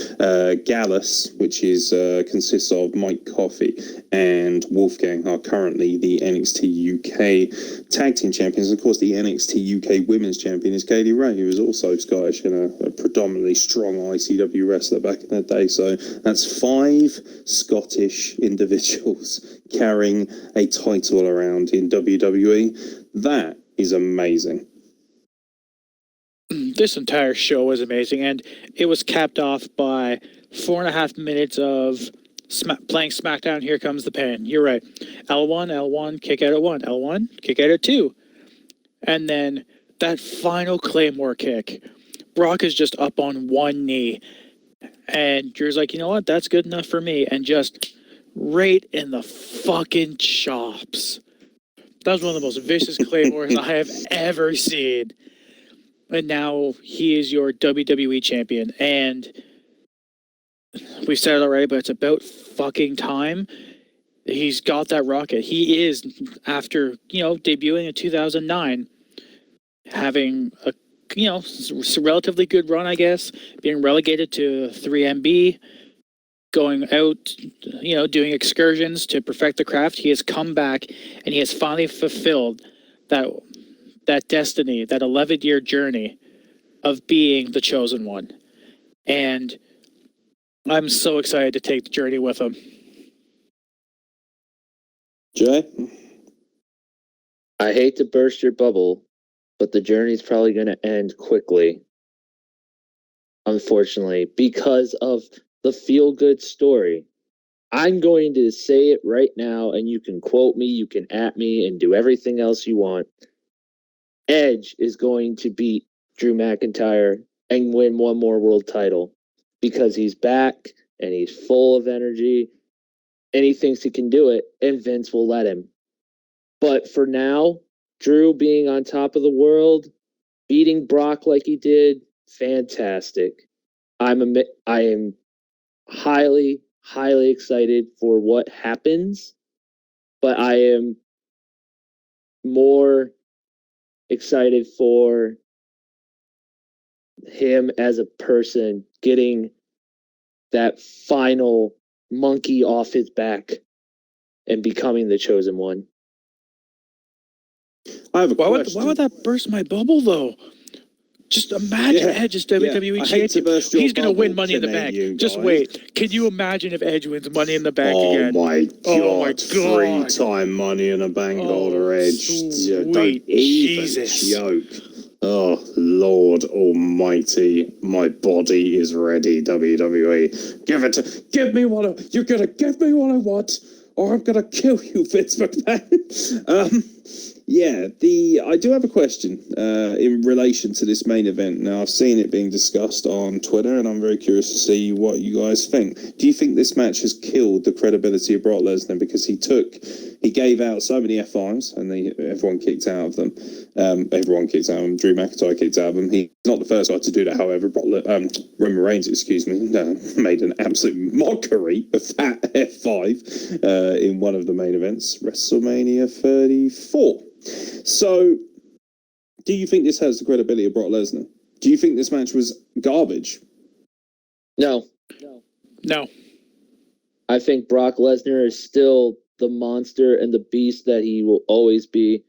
Gallus, which consists of Mike Coffey and Wolfgang, are currently the NXT UK Tag Team Champions. Of course, the NXT UK Women's Champion is Kaylee Ray, who was also Scottish and a predominantly strong ICW wrestler back in the day. So that's 5 Scottish individuals carrying a title around in WWE. That is amazing. This entire show was amazing, and it was capped off by 4.5 minutes of playing SmackDown. Here comes the pin. You're right. L1, kick out at 1. L1, kick out at 2. And then that final Claymore kick. Brock is just up on one knee. And Drew's like, you know what? That's good enough for me. And just right in the fucking chops. That was one of the most vicious Claymores I have ever seen. And now he is your WWE champion. And we've said it already, but it's about fucking time. He's got that rocket. He is, after, debuting in 2009, having a, relatively good run, I guess, being relegated to 3MB, going out, doing excursions to perfect the craft. He has come back and he has finally fulfilled that destiny, that 11-year journey of being the chosen one. And I'm so excited to take the journey with him. Jay? I hate to burst your bubble, but the journey's probably going to end quickly. Unfortunately, because of the feel-good story. I'm going to say it right now, and you can quote me, you can at me, and do everything else you want. Edge is going to beat Drew McIntyre and win one more world title because he's back and he's full of energy and he thinks he can do it, and Vince will let him. But for now, Drew being on top of the world, beating Brock like he did, fantastic. I am highly, highly excited for what happens, but I am more excited for him as a person getting that final monkey off his back and becoming the chosen one. I have a question. Why would that burst my bubble, though? Just imagine Edge as WWE champion. He's going to win Money in the Bank. Just wait. Can you imagine if Edge wins Money in the Bank again? Oh my God. 3-time Money in the Bank holder Edge. Don't even Jesus. joke. Oh, Lord Almighty, my body is ready, WWE. Give me what you're gonna give me what I want, or I'm gonna kill you, Vince McMahon. I do have a question in relation to this main event. Now, I've seen it being discussed on Twitter, and I'm very curious to see what you guys think. Do you think this match has killed the credibility of Brock Lesnar because he gave out so many F5s and everyone kicked out of them? Everyone kicked out of them. Drew McIntyre kicked out of them. He's not the first guy to do that, however. Roman Reigns, made an absolute mockery of that F5 in one of the main events, WrestleMania 34. So, do you think this has the credibility of Brock Lesnar? Do you think this match was garbage? No. I think Brock Lesnar is still the monster and the beast that he will always be.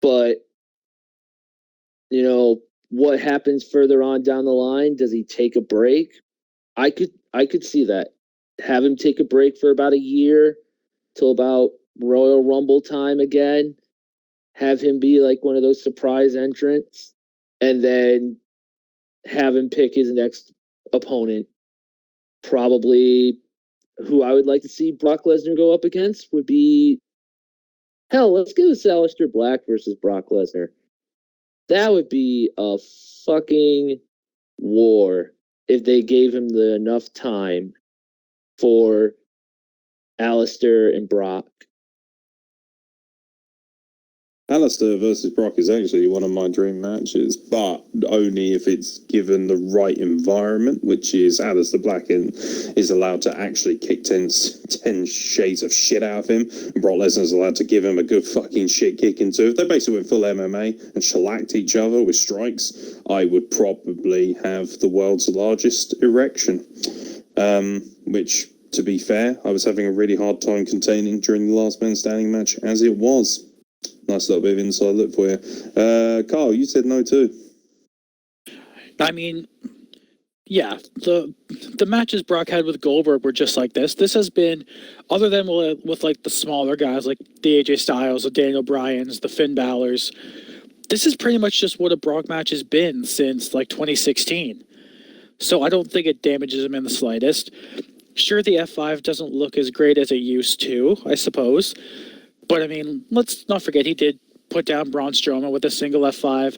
But, what happens further on down the line? Does he take a break? I could see that. Have him take a break for about a year till about Royal Rumble time again. Have him be like one of those surprise entrants, and then have him pick his next opponent. Probably who I would like to see Brock Lesnar go up against would be, hell, let's give us Aleister Black versus Brock Lesnar. That would be a fucking war if they gave him enough time for Aleister and Brock. Aleister versus Brock is actually one of my dream matches, but only if it's given the right environment, which is Aleister Black is allowed to actually kick 10 shades of shit out of him, and Brock Lesnar's allowed to give him a good fucking shit kicking too. If they basically went full MMA and shellacked each other with strikes, I would probably have the world's largest erection. Which, to be fair, I was having a really hard time containing during the Last Man Standing match as it was. Nice little bit of inside look for you. Carl, you said no too. I mean, yeah, the matches Brock had with Goldberg were just like this. This has been, other than with like the smaller guys like the AJ Styles, the Daniel Bryans, the Finn Balor's, this is pretty much just what a Brock match has been since like 2016. So I don't think it damages him in the slightest. Sure, the F5 doesn't look as great as it used to, I suppose. But, I mean, let's not forget he did put down Braun Strowman with a single F5.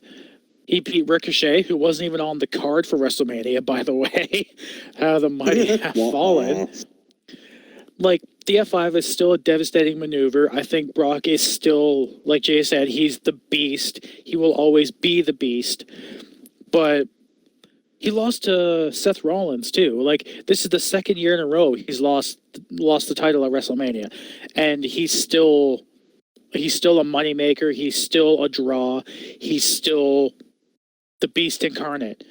He beat Ricochet, who wasn't even on the card for WrestleMania, by the way. How the mighty have fallen. Like, the F5 is still a devastating maneuver. I think Brock is still, like Jay said, he's the beast. He will always be the beast. But he lost to Seth Rollins, too. Like, this is the second year in a row he's lost the title at WrestleMania. And he's still a moneymaker. He's still a draw. He's still the beast incarnate.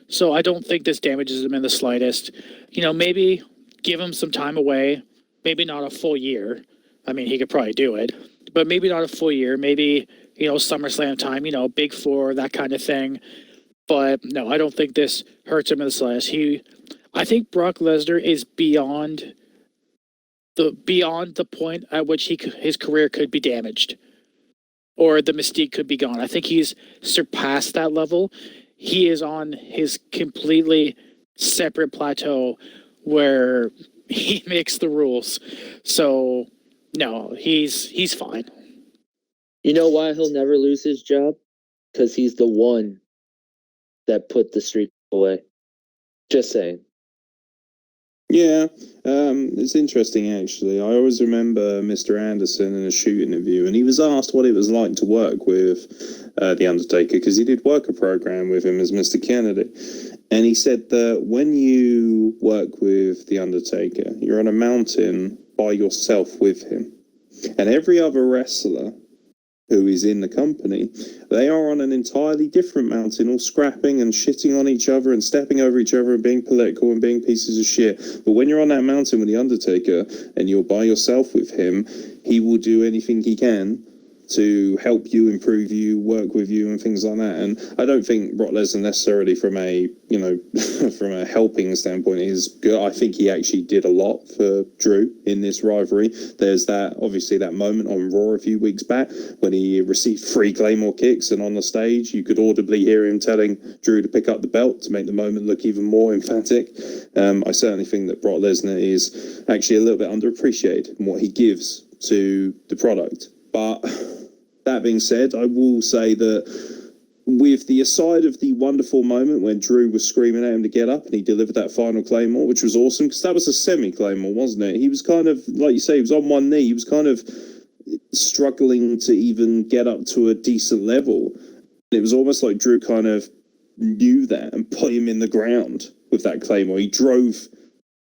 So I don't think this damages him in the slightest. Maybe give him some time away. Maybe not a full year. I mean, he could probably do it. But maybe not a full year. Maybe, SummerSlam time, Big Four, that kind of thing. But no, I don't think this hurts him in the slightest. I think Brock Lesnar is beyond the point at which his career could be damaged, or the mystique could be gone. I think he's surpassed that level. He is on his completely separate plateau where he makes the rules. So no, he's fine. You know why he'll never lose his job? Because he's the one that put the streak away. Just saying. Yeah, it's interesting actually. I always remember Mr. Anderson in a shoot interview, and he was asked what it was like to work with The Undertaker, because he did work a program with him as Mr. Kennedy. And he said that when you work with The Undertaker, you're on a mountain by yourself with him. And every other wrestler who is in the company, they are on an entirely different mountain, all scrapping and shitting on each other and stepping over each other and being political and being pieces of shit. But when you're on that mountain with The Undertaker and you're by yourself with him, he will do anything he can to help you, improve you, work with you, and things like that. And I don't think Brock Lesnar necessarily from a, from a helping standpoint is good. I think he actually did a lot for Drew in this rivalry. There's obviously that moment on Raw a few weeks back when he received 3 Claymore kicks, and on the stage you could audibly hear him telling Drew to pick up the belt to make the moment look even more emphatic. I certainly think that Brock Lesnar is actually a little bit underappreciated in what he gives to the product. But that being said, I will say that with the aside of the wonderful moment when Drew was screaming at him to get up and he delivered that final Claymore, which was awesome, because that was a semi-Claymore, wasn't it? He was kind of, like you say, he was on one knee. He was kind of struggling to even get up to a decent level. It was almost like Drew kind of knew that and put him in the ground with that Claymore. He drove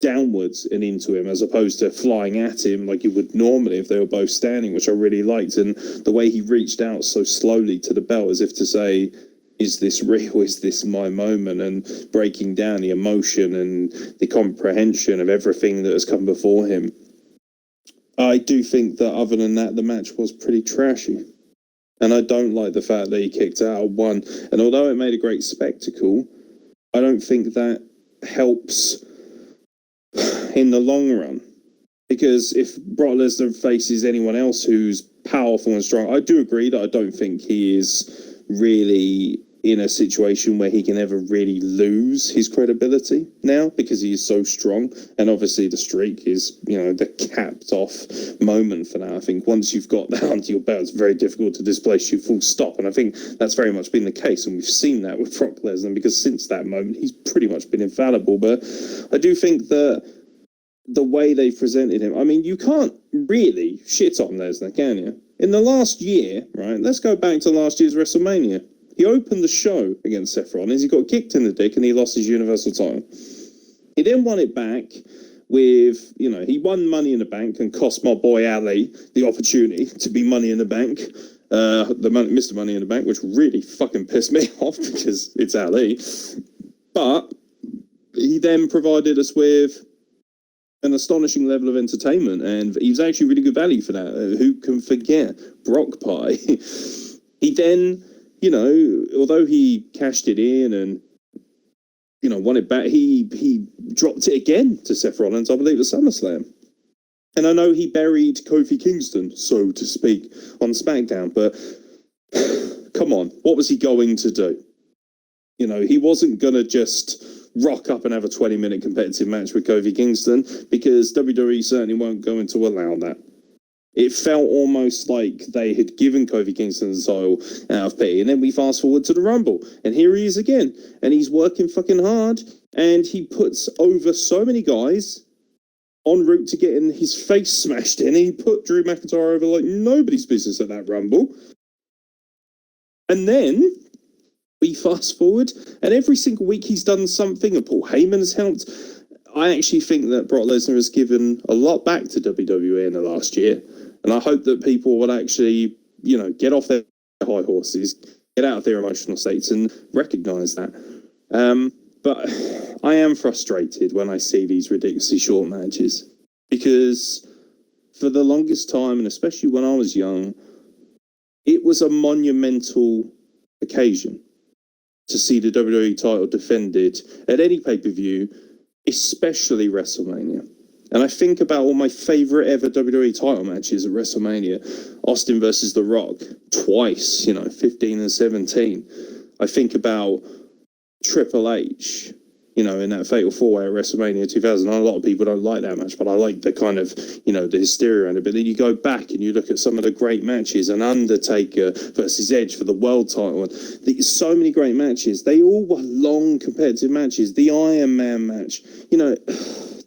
downwards and into him as opposed to flying at him like you would normally if they were both standing, which I really liked. And the way he reached out so slowly to the belt as if to say, is this real? Is this my moment? And breaking down the emotion and the comprehension of everything that has come before him. I do think that other than that, the match was pretty trashy. And I don't like the fact that he kicked out and won. And although it made a great spectacle, I don't think that helps in the long run, because if Brock Lesnar faces anyone else who's powerful and strong, I do agree that I don't think he is really in a situation where he can ever really lose his credibility now, because he is so strong. And obviously the streak is, the capped off moment for now. I think once you've got that under your belt, it's very difficult to displace you full stop. And I think that's very much been the case. And we've seen that with Brock Lesnar, because since that moment, he's pretty much been infallible. But I do think that the way they presented him, I mean, you can't really shit on Lesnar, can you? In the last year, right, let's go back to last year's WrestleMania. He opened the show against Seth Rollins, he got kicked in the dick, and he lost his Universal title. He then won it back with, he won Money in the Bank and cost my boy Ali the opportunity to be Money in the Bank, Mr. Money in the Bank, which really fucking pissed me off because it's Ali. But he then provided us with an astonishing level of entertainment, and he was actually really good value for that. Who can forget Brock Pie? He then, although he cashed it in and, won it back, he dropped it again to Seth Rollins, I believe, at SummerSlam. And I know he buried Kofi Kingston, so to speak, on SmackDown, but come on, what was he going to do? He wasn't going to just rock up and have a 20-minute competitive match with Kofi Kingston, because WWE certainly won't go into allow that. It felt almost like they had given Kofi Kingston the title out of pity, and then we fast forward to the Rumble, and here he is again, and he's working fucking hard, and he puts over so many guys en route to getting his face smashed in, and he put Drew McIntyre over like nobody's business at that Rumble. And then we fast forward, and every single week he's done something, and Paul Heyman has helped. I actually think that Brock Lesnar has given a lot back to WWE in the last year, and I hope that people will actually, get off their high horses, get out of their emotional states, and recognise that. But I am frustrated when I see these ridiculously short matches, because for the longest time, and especially when I was young, it was a monumental occasion to see the WWE title defended at any pay-per-view, especially WrestleMania. And I think about all my favourite ever WWE title matches at WrestleMania. Austin versus The Rock, twice, 15 and 17. I think about Triple H, in that Fatal 4-Way at WrestleMania 2000. A lot of people don't like that match, but I like the kind of, the hysteria around it. But then you go back and you look at some of the great matches, and Undertaker versus Edge for the world title. And so many great matches. They all were long competitive matches. The Iron Man match,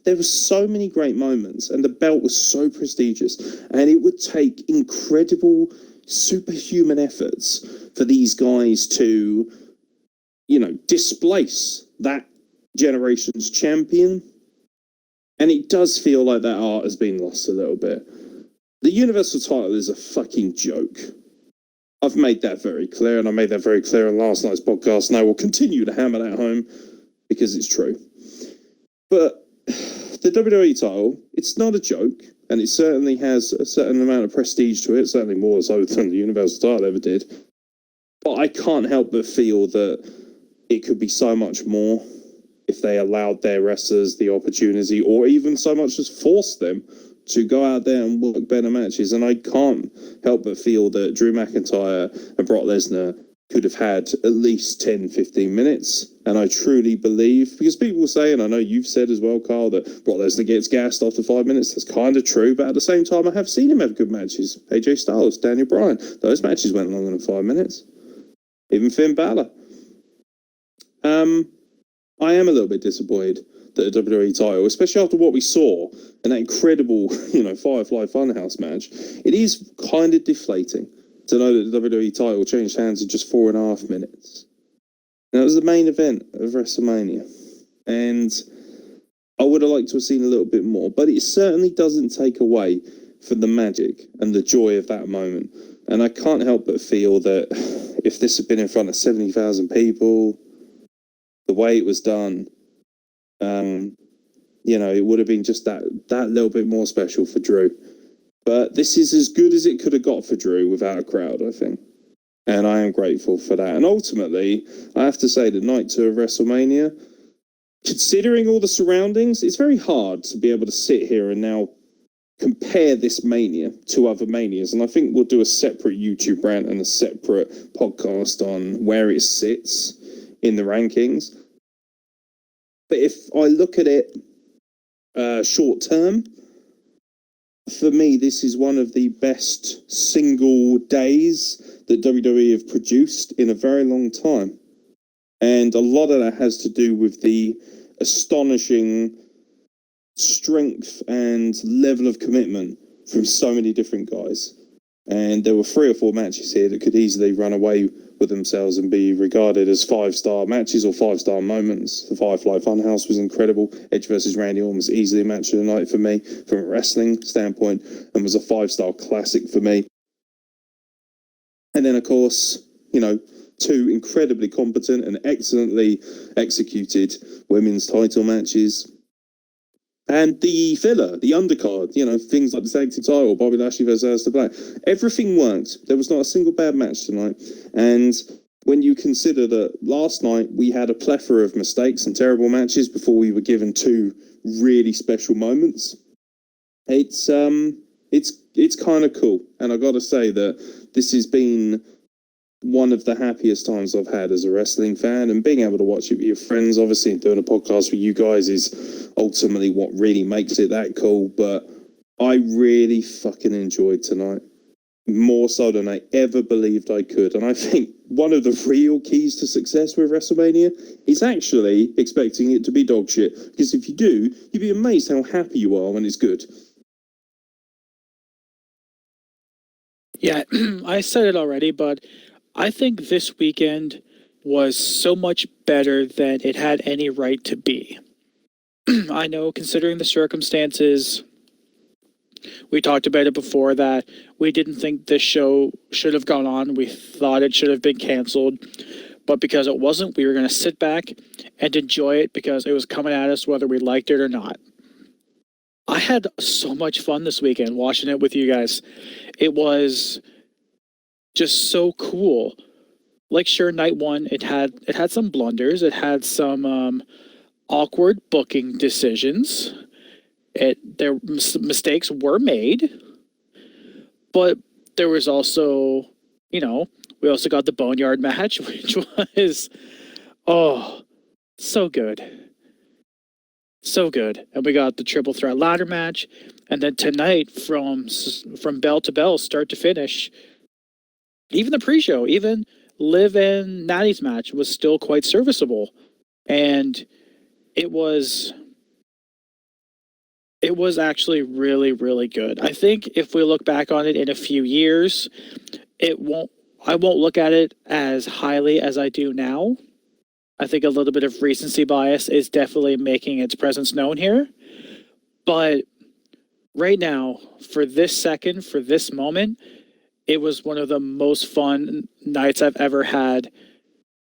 there were so many great moments, and the belt was so prestigious. And it would take incredible, superhuman efforts for these guys to, displace that generation's champion, and it does feel like that art has been lost a little bit. The Universal title is a fucking joke. I've made that very clear, and I made that very clear on last night's podcast, and I will continue to hammer that home because it's true. But the WWE title, it's not a joke. and it certainly has a certain amount of prestige to it, certainly more so than the Universal title ever did. But I can't help but feel that it could be so much more if they allowed their wrestlers the opportunity, or even so much as forced them to go out there and work better matches. And I can't help but feel that Drew McIntyre and Brock Lesnar could have had at least 10, 15 minutes. And I truly believe, because people say, and I know you've said as well, Carl, that Brock Lesnar gets gassed after 5 minutes. That's kind of true. But at the same time, I have seen him have good matches. AJ Styles, Daniel Bryan, those matches went longer than 5 minutes. Even Finn Balor. I am a little bit disappointed that the WWE title, especially after what we saw in that incredible, Firefly Fun House match, it is kind of deflating to know that the WWE title changed hands in just 4.5 minutes. Now, it was the main event of WrestleMania, and I would have liked to have seen a little bit more, but it certainly doesn't take away from the magic and the joy of that moment. And I can't help but feel that if this had been in front of 70,000 people, the way it was done, it would have been just that little bit more special for Drew. But this is as good as it could have got for Drew without a crowd, I think. And I am grateful for that. And ultimately, I have to say, the night two of WrestleMania, considering all the surroundings, it's very hard to be able to sit here and now compare this Mania to other Manias. And I think we'll do a separate YouTube rant and a separate podcast on where it sits in the rankings. But if I look at it short term, for me, this is one of the best single days that WWE have produced in a very long time. And a lot of that has to do with the astonishing strength and level of commitment from so many different guys. And there were 3 or 4 matches here that could easily run away with themselves and be regarded as 5-star matches or 5-star moments. The Firefly Fun House was incredible. Edge versus Randy Orton was easily a match of the night for me from a wrestling standpoint, and was a 5-star classic for me. And then, of course, 2 incredibly competent and excellently executed women's title matches. And the filler, the undercard, things like the tag team title, Bobby Lashley versus Aleister Black. Everything worked. There was not a single bad match tonight. And when you consider that last night we had a plethora of mistakes and terrible matches before we were given 2 really special moments, it's kind of cool. And I got to say that this has been one of the happiest times I've had as a wrestling fan, and being able to watch it with your friends, obviously, and doing a podcast with you guys is ultimately what really makes it that cool. But I really fucking enjoyed tonight, more so than I ever believed I could. And I think one of the real keys to success with WrestleMania is actually expecting it to be dog shit, because if you do, you'd be amazed how happy you are when it's good. Yeah, I said it already, but I think this weekend was so much better than it had any right to be. I know, considering the circumstances, we talked about it before, that we didn't think this show should have gone on. We thought it should have been canceled. But because it wasn't, we were going to sit back and enjoy it because it was coming at us whether we liked it or not. I had so much fun this weekend watching it with you guys. It was just so cool. Like, sure, night one, it had some blunders. It had some awkward booking decisions. Mistakes were made, but there was also, we also got the Boneyard match, which was, so good. So good. And we got the triple threat ladder match. And then tonight, from bell to bell, start to finish, even the pre-show, even Liv and Natty's match was still quite serviceable. And it was actually really, really good. I think if we look back on it in a few years, I won't look at it as highly as I do now. I think a little bit of recency bias is definitely making its presence known here. But right now, for this second, for this moment, it was one of the most fun nights I've ever had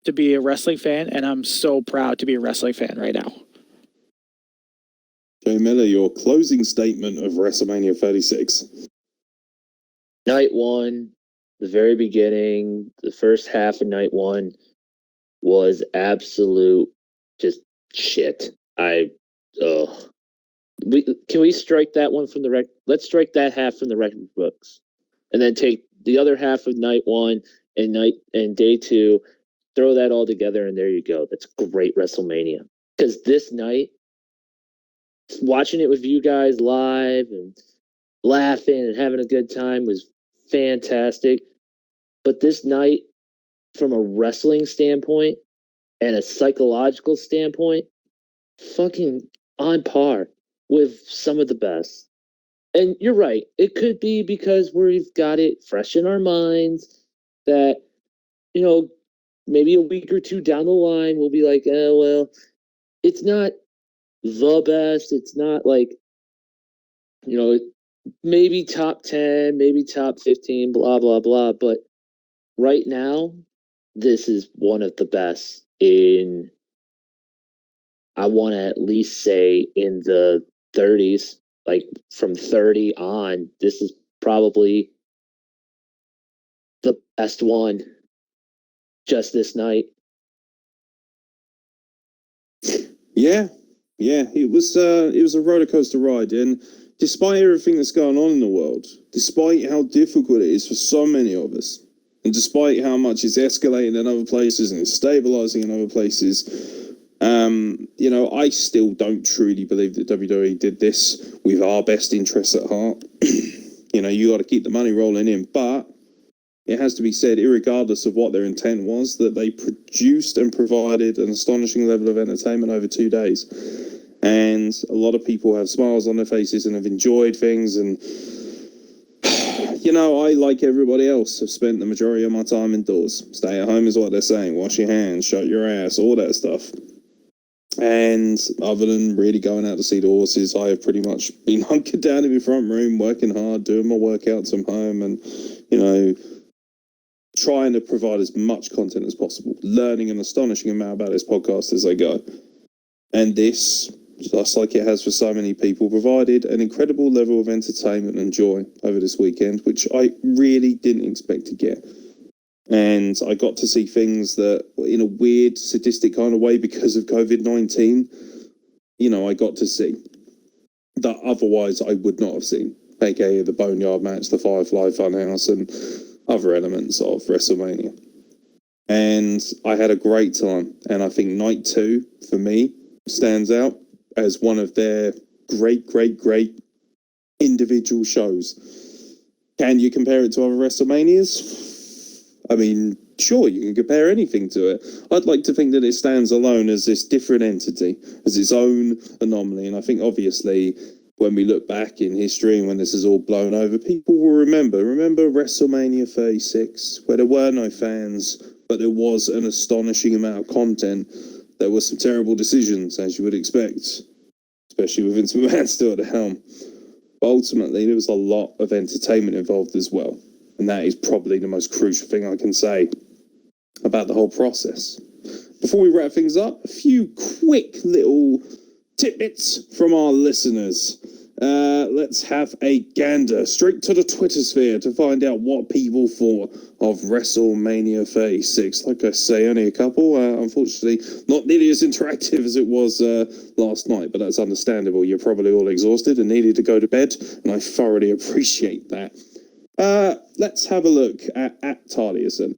to be a wrestling fan, and I'm so proud to be a wrestling fan right now. Jay Miller, your closing statement of WrestleMania 36. Night one, the very beginning, the first half of night one was absolute just shit. Can we strike that one from the record? Let's strike that half from the record books, and then take the other half of night one and day two, throw that all together, and there you go. That's great WrestleMania. Because this night, watching it with you guys live and laughing and having a good time was fantastic. But this night, from a wrestling standpoint and a psychological standpoint, fucking on par with some of the best. And you're right. It could be because we've got it fresh in our minds that, maybe a week or two down the line, we'll be like, well, it's not the best. It's not like, maybe top 10, maybe top 15, blah, blah, blah. But right now, this is one of the best in, I want to at least say, in the 30s. Like from 30 on, this is probably the best one just this night. Yeah, it was a roller coaster ride, and despite everything that's going on in the world, despite how difficult it is for so many of us, and despite how much it's escalating in other places and it's stabilizing in other places, I still don't truly believe that WWE did this with our best interests at heart. You got to keep the money rolling in, but it has to be said, irregardless of what their intent was, that they produced and provided an astonishing level of entertainment over 2 days. And a lot of people have smiles on their faces and have enjoyed things. And, I, like everybody else, have spent the majority of my time indoors. Stay at home is what they're saying. Wash your hands, shut your ass, all that stuff. And other than really going out to see the horses, I have pretty much been hunkered down in my front room, working hard, doing my workouts from home, and, trying to provide as much content as possible, learning an astonishing amount about this podcast as I go. And this, just like it has for so many people, provided an incredible level of entertainment and joy over this weekend, which I really didn't expect to get. And I got to see things that, in a weird, sadistic kind of way, because of COVID-19, I got to see that otherwise I would not have seen, aka the Boneyard match, the Firefly Fun House, and other elements of WrestleMania. And I had a great time. And I think night two, for me, stands out as one of their great individual shows. Can you compare it to other WrestleManias? I mean, sure, you can compare anything to it. I'd like to think that it stands alone as this different entity, as its own anomaly. And I think, obviously, when we look back in history and when this is all blown over, people will remember WrestleMania 36, where there were no fans, but there was an astonishing amount of content. There were some terrible decisions, as you would expect, especially with Vince McMahon still at the helm. But ultimately, there was a lot of entertainment involved as well. And that is probably the most crucial thing I can say about the whole process. Before we wrap things up, a few quick little tidbits from our listeners. Let's have a gander straight to the Twitter sphere to find out what people thought of WrestleMania 36. Like I say, only a couple. Unfortunately, not nearly as interactive as it was last night, but that's understandable. You're probably all exhausted and needed to go to bed, and I thoroughly appreciate that. Let's have a look at Taliason.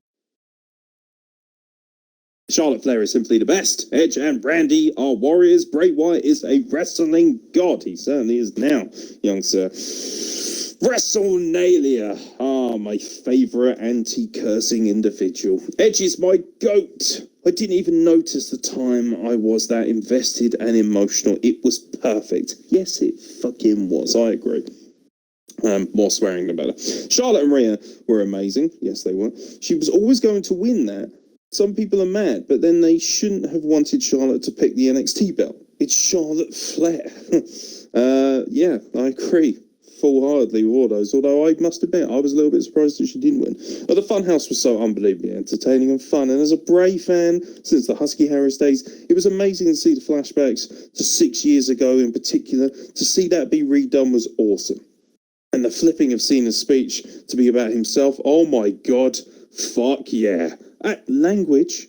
Charlotte Flair is simply the best. Edge and Brandy are warriors. Bray Wyatt is a wrestling god. He certainly is now, young sir. WrestleNalia. My favourite anti-cursing individual. Edge is my goat. I didn't even notice the time I was that invested and emotional. It was perfect. Yes, it fucking was. I agree. More swearing the better. Charlotte and Rhea were amazing. Yes, they were. She was always going to win that. Some people are mad, but then they shouldn't have wanted Charlotte to pick the NXT belt. It's Charlotte Flair. Yeah, I agree. full-heartedly with all those, although I must admit, I was a little bit surprised that she didn't win. But the Funhouse was so unbelievably entertaining and fun, and as a Bray fan, since the Husky Harris days, it was amazing to see the flashbacks to 6 years ago in particular. To see that be redone was awesome. And the flipping of Cena's speech to be about himself, oh my God, fuck yeah. Language.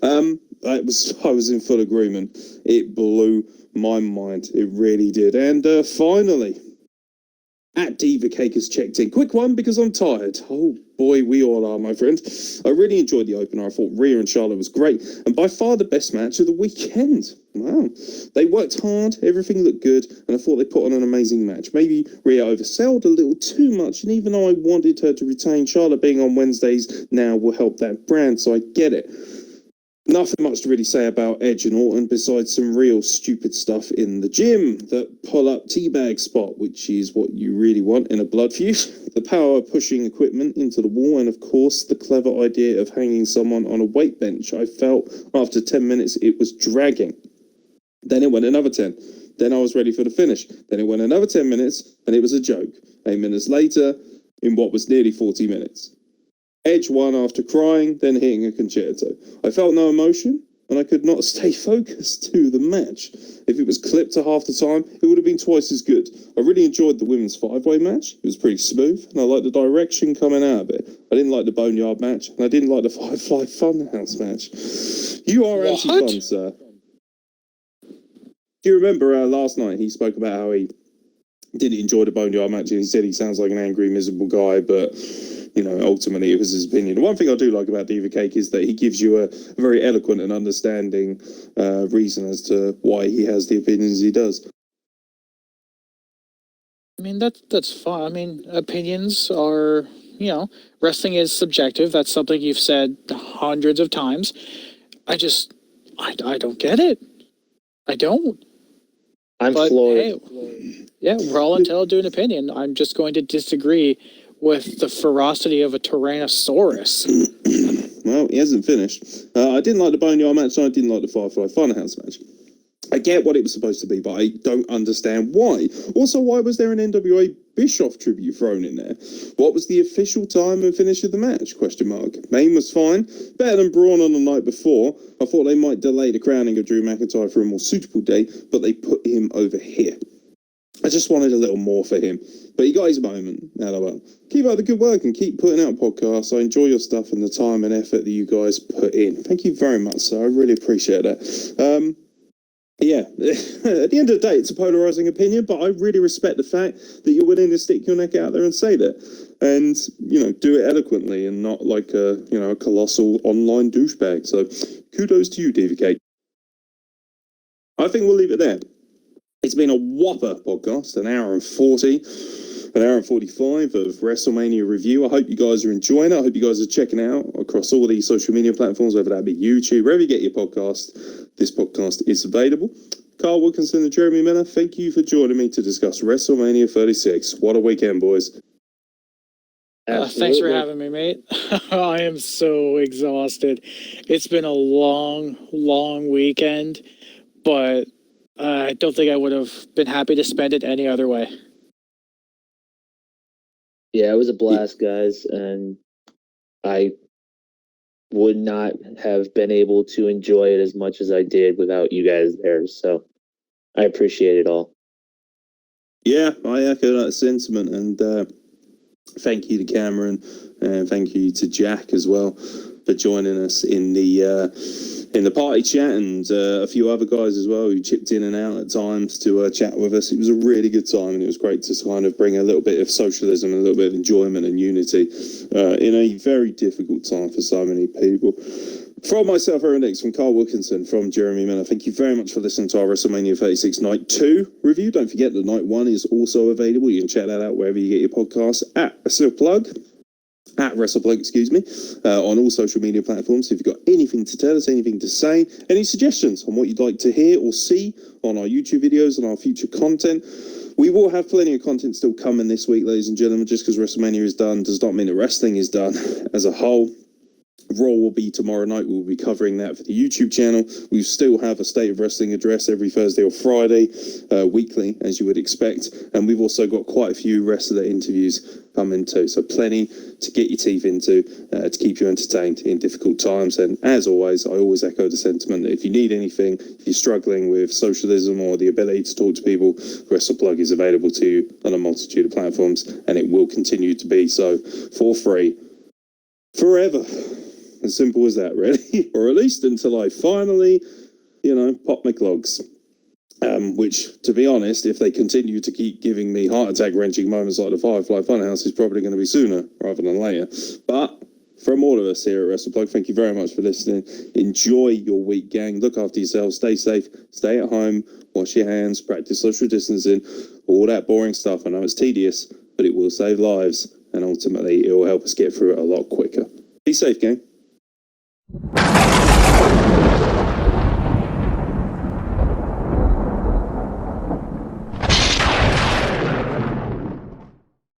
I was in full agreement. It blew my mind. It really did. And finally, Diva Cake has checked in. Quick one because I'm tired. Oh boy, we all are, my friend. I really enjoyed the opener. I thought Rhea and Charlotte was great, and by far the best match of the weekend. Wow. They worked hard, everything looked good, and I thought they put on an amazing match. Maybe Rhea oversold a little too much, and even though I wanted her to retain, Charlotte being on Wednesdays now will help that brand, so I get it. Nothing much to really say about Edge and Orton besides some real stupid stuff in the gym. That pull-up teabag spot, which is what you really want in a blood feud. The power pushing equipment into the wall, and of course the clever idea of hanging someone on a weight bench. I felt after 10 minutes it was dragging. Then it went another 10. Then I was ready for the finish. Then it went another 10 minutes, and it was a joke. 8 minutes later, in what was nearly 40 minutes. Edge won after crying, then hitting a concerto. I felt no emotion, and I could not stay focused to the match. If it was clipped to half the time, it would have been twice as good. I really enjoyed the women's five-way match. It was pretty smooth, and I liked the direction coming out of it. I didn't like the Boneyard match, and I didn't like the Firefly Fun House match. You are anti-fun, sir. Do you remember last night he spoke about how he didn't enjoy the Boneyard match, and he said he sounds like an angry, miserable guy, but you know, ultimately it was his opinion. The one thing I do like about Diva Cake is that he gives you a very eloquent and understanding reason as to why he has the opinions he does. I mean, that's fine. I mean, opinions are, you know, wrestling is subjective. That's something you've said hundreds of times. I don't get it. I don't. I'm floored. Hey, yeah, we're all entitled to an opinion. I'm just going to disagree with the ferocity of a Tyrannosaurus. Well, he hasn't finished. I didn't like the Boneyard match, and I didn't like the Firefly Funhouse match. I get what it was supposed to be, but I don't understand why. Also, why was there an NWA Bischoff tribute thrown in there? What was the official time and finish of the match? Question mark. Main was fine, better than Braun on the night before. I thought they might delay the crowning of Drew McIntyre for a more suitable day, but they put him over here. I just wanted a little more for him. But he got his moment. LOL. Keep up the good work and keep putting out podcasts. I enjoy your stuff and the time and effort that you guys put in. Thank you very much, sir. I really appreciate that. Yeah, at the end of the day, it's a polarizing opinion, but I really respect the fact that you're willing to stick your neck out there and say that. And, you know, do it eloquently and not like a colossal online douchebag. So kudos to you, DVK. I think we'll leave it there. It's been a whopper podcast, an hour and 40, an hour and 45 of WrestleMania review. I hope you guys are enjoying it. I hope you guys are checking it out across all these social media platforms, whether that be YouTube, wherever you get your podcast. This podcast is available. Carl Wilkinson and Jeremy Miller, thank you for joining me to discuss WrestleMania 36. What a weekend, boys. Thanks for having me, mate. I am so exhausted. It's been a long, long weekend, but I don't think I would have been happy to spend it any other way. Yeah, it was a blast, guys, and I would not have been able to enjoy it as much as I did without you guys there, so I appreciate it all. Yeah, I echo that sentiment, and thank you to Cameron, and thank you to Jack as well for joining us in the party chat, and a few other guys as well who chipped in and out at times to chat with us. It was a really good time, and it was great to kind of bring a little bit of socialism and a little bit of enjoyment and unity in a very difficult time for so many people. From myself, Aeron, from Carl Wilkinson, from Jeremy Miller, thank you very much for listening to our WrestleMania 36 Night 2 review. Don't forget that Night 1 is also available. You can check that out wherever you get your podcasts at Wrestle Plug. At Wrestle Plug, on all social media platforms. If you've got anything to tell us, anything to say, any suggestions on what you'd like to hear or see on our YouTube videos and our future content, we will have plenty of content still coming this week, ladies and gentlemen. Just because WrestleMania is done does not mean that wrestling is done as a whole. Raw will be tomorrow night. We'll be covering that for the YouTube channel. We still have a State of Wrestling address every Thursday or Friday, weekly, as you would expect. And we've also got quite a few wrestler interviews coming too. So plenty to get your teeth into, to keep you entertained in difficult times. And as always, I always echo the sentiment that if you need anything, if you're struggling with socialism or the ability to talk to people, Wrestle Plug is available to you on a multitude of platforms, and it will continue to be so for free forever. As simple as that, really. Or at least until I finally, pop my clogs. Which, to be honest, if they continue to keep giving me heart attack wrenching moments like the Firefly Fun House, is probably going to be sooner rather than later. But from all of us here at Wrestle Plug, thank you very much for listening. Enjoy your week, gang. Look after yourselves. Stay safe. Stay at home. Wash your hands. Practice social distancing. All that boring stuff. I know it's tedious, but it will save lives. And ultimately, it will help us get through it a lot quicker. Be safe, gang.